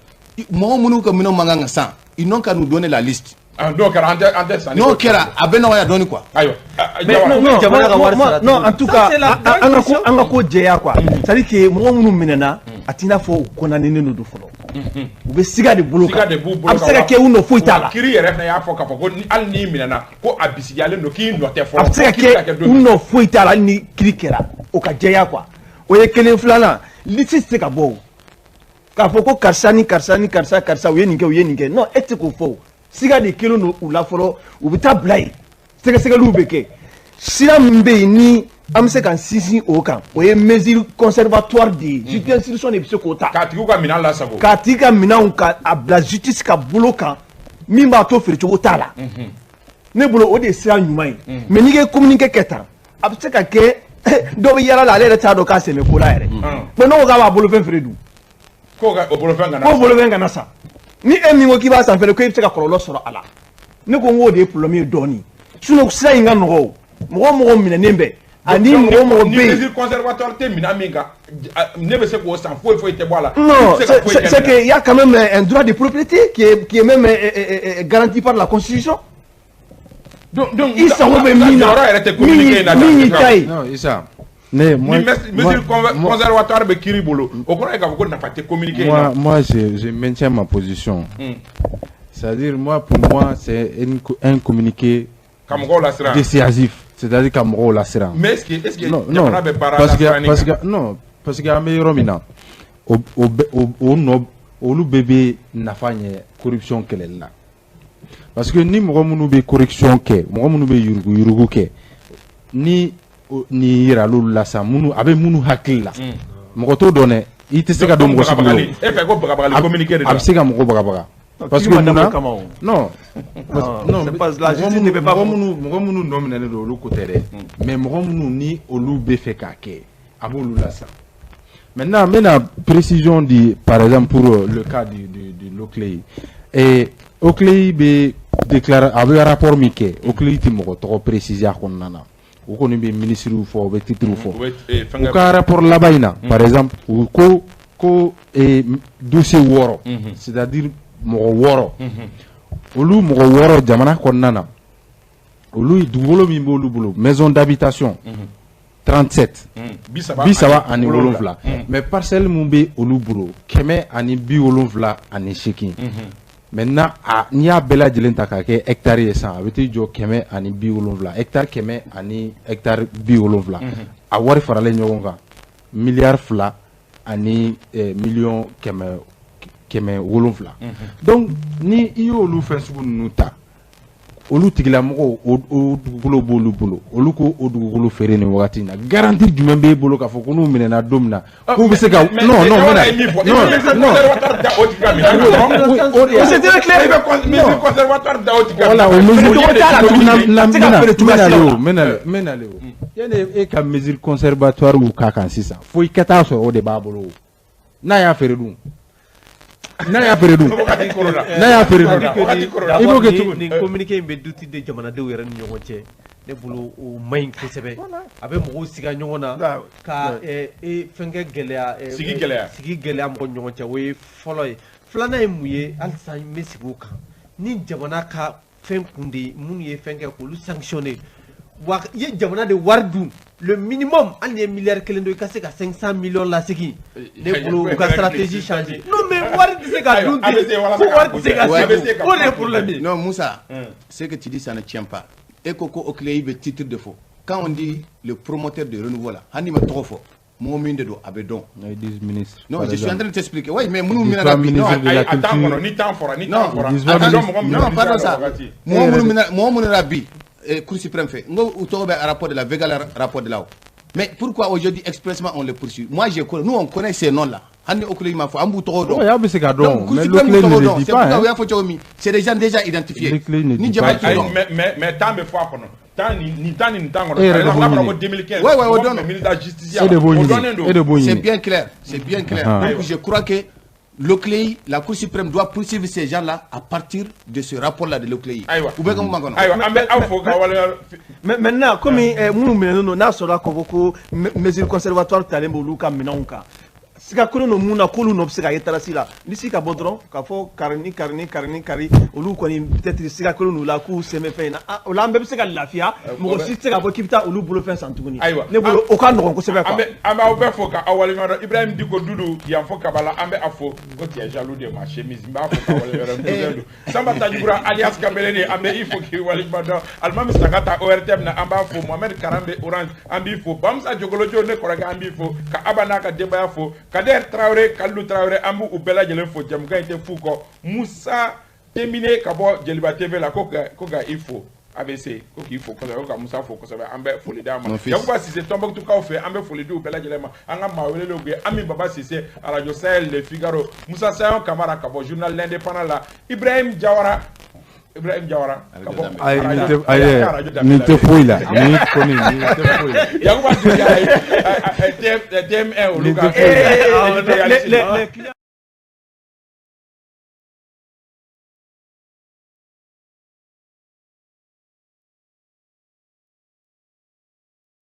Moi, nous, comme nous, manganga ça, ils n'ont qu'à nous donner la liste. Donc, non, Kera, Abenoya donne quoi? Non, en tout cas, on a quoi dire quoi? C'est-à-dire que moi, nous menons, à Tina faut qu'on a nous de follow. Vous avez siga de boulot. Absaka ke uno fuita. Kiri yɛrɛ ya fɔ k'a fɔ ko hali ni minɛna ko a bisigiyalen don k'i nɔ tɛ fɔlɔ. Absaka ke uno fuita la ni kiri kɛra o ka jɛya quoi. O ye kelen filanan lisi se ka bɔ. K'a fɔ ko karisa ni karisa u ye nin kɛ non e tɛ k'o fɔ. Siga de kelen don u la fɔlɔ u bɛ taa bila yen sɛgɛsɛgɛliw bɛ kɛ sira min bɛ yen ni an bɛ se ka sinsin o kan o ye mesure conservatoire de ye justice d'instruction de bɛ se k'o ta k'a tigi ka minɛn lasago k'a tigi ka minɛnw ka a bila justice ka bolo kan min b'a to feerecogo t'a la ne bolo o de ye sira ɲuman ye mais n'i ye communiqué kɛ tan a bɛ se ka kɛ dɔw bɛ yala la ale yɛrɛ t'a dɔn k'a sɛmɛ ko la yɛrɛ mais n'o ko k'a b'a bolofɛn feere dun k'o bolofɛn kana k'o bolofɛn kana sa ni e min ko k'i b'a san fɛnɛ ko e bɛ se ka kɔlɔlɔ sɔrɔ a la ne ko n k'o de ye problème ye dɔɔni sinon sira in ka nɔgɔ o mɔgɔ minɛnen bɛ ani mɔgɔ bɛ yen ni mesure conservatoire tɛ minɛn min kan ne bɛ se k'o san foyi tɛ bɔ a la non c'est que y a quand même un droit de propriété qui est même garanti par la constitution donc i sago bɛ min na min ta ye non Issa ni mesure conservatoire bɛ kiiri bolo o kɔrɔ ye k'a fɔ ko nafa tɛ communiqué moi je maintiens ma position c'est-à-dire pour moi c'est un communiqué dissuasif c'est-à-dire ka mɔgɔw lasiran mais est-ce que jamana bɛ baara la parce que an bɛ yɔrɔ min na olu bɛɛ bɛ nafa ɲɛ corruption kɛlɛli la parce que ni mɔgɔ minnu bɛ corruption kɛ mɔgɔ minnu bɛ yurugu kɛ ni yira l'olu la sa minnu a bɛ minnu hakili la mɔgɔ t'o dɔn dɛ i tɛ se ka don mɔgɔ si bolo e fɛ ko bagabagali communiqué de a bɛ se ka mɔgɔ bagabaga parce que munna non mɔgɔ minnu nɔ minɛlen don olu ko tɛ dɛ mais mɔgɔ minnu ni olu bɛ fɛ k'a kɛ a b'olu la sa maintenant n bɛna précision di par exemple pour le cas de l'Oclei et Oclei bɛ déclarer a bɛ rapport min kɛ Oclei tɛ mɔgɔ tɔgɔ préciser a kɔnɔna na u kɔni bɛ ministres fɔ u bɛ titres fɔ u ka rapport laban in na par exemple u ko dossier 6 c'est-à-dire mɔgɔ 6 olu mɔgɔ 6 jamana kɔnɔna na olu dugukolo min b'olu bolo maison d'habitation 37 bisaba ani 7 mais parcelle mun bɛ olu bolo 178 maintenant n'i y'a bɛɛ lajɛlen ta k'a kɛ hectare ye san a bɛ t'i jɔ 170 hectare 100 ani hectare 70 a wari faralen ɲɔgɔn kan miliyari 2 ani miliyɔn 700 donc ni i y'olu fɛn sugu ninnu ta olu tigilamɔgɔw o dugukolo b'olu bolo olu ko o dugukolo feere nin wagati in na garanti jumɛn b'e bolo k'a fɔ ko n'u minɛna don min na k'u bɛ se ka non yani e ka mesure conservatoire k'a kan sisan fo i ka taa sɔrɔ o de b'a bolo n'a y'a feere dun n'a y'a feere dun i b'o kɛ cogo ni communiqué in bɛ duti de jamanadenw yɛrɛ ni ɲɔgɔn cɛ ne bolo o man ɲi kosɛbɛ a bɛ mɔgɔw siga ɲɔgɔn na ka fɛnkɛ gɛlɛya sigi gɛlɛya mɔgɔ ɲɔgɔn cɛ o ye fɔlɔ ye filanan ye mun ye halisa n bɛ sigi o kan ni jamana ka fɛn kun de minnu ye fɛn kɛ k'olu sanctionner wa i ye jamana de wari dun le minimum hali ni ye miliyari 1 don i ka se ka 500 millions lasegin ne bolo u ka stratégie changer non mais wari tɛ se ka dun ten wari tɛ se ka segin o de ye problème ye non Moussa ce que tu dis ça ne tient pas e ko ko Oclei bɛ titre de fɔ quand on dit le promoteur de renouveau là hali ni ma tɔgɔ fɔ mɔgɔ min de don a bɛ dɔn non je suis en train de t'expliquer oui mais minnu mina bi non ni temps fɔra non pardon ça mɔgɔ minnu na bi Cour suprême fait. Nous rapport de la Vega rapport de là. Mais pourquoi aujourd'hui expressement on les poursuit? Moi nous on connaît ces noms là. C'est des gens déjà identifiés. Mais tant me fois c'est bien clair. C'est bien clair. Donc je crois que l'Oclei, la Cour suprême doit poursuivre ces gens-là à partir de ce rapport-là de l'Oclei. Maintenant, comme nous avons convoqué mesures conservatoires, sika kono no muna kolu no sika yetara sila lisi ka bodron ka fo karni olu koni peut-être sika kono no la ku seme fena o la mbe sika lafia mo ko sika bo kipta olu bolo fen santuguni ne bolo o kan no ko sebe ko ambe o fo ka awali ngado Ibrahim Diko Dudu yam fo kabala ambe afo ko ti jaloux de ma chemise mba fo ka awali ngado samba tajibura alias Kambeleni ambe ifo ki wali ngado almam sakata ORTM na amba fo Mohamed Karambe Orange ambi fo bamsa jogolojo ne koraga ambi fo ka abana ka debaya fo Kader Traoré, Kalou Traoré, Ambou ou Bella Djelenfo, Djamga était fou quoi. Moussa terminé Kabo Djeliba TV la koga il faut. ABC ko k'i fo kosɛbɛ ko ka Musa fo kosɛbɛ an bɛ foli d'a ma Yakuba Sise Tombouctou-kaw fɛ an bɛ foli di u bɛɛ lajɛlen ma an ka maa welelew kɛ Ami Baba Sise Radio Sahel Le Figaro Musa Sayon Kamara ka bɔ journal L'Indépendant la Ibrahim Diawara ka bɔ nin tɛ foyi la ni kɔni nin tɛ foyi la Yakuba Sise TM1 olu ka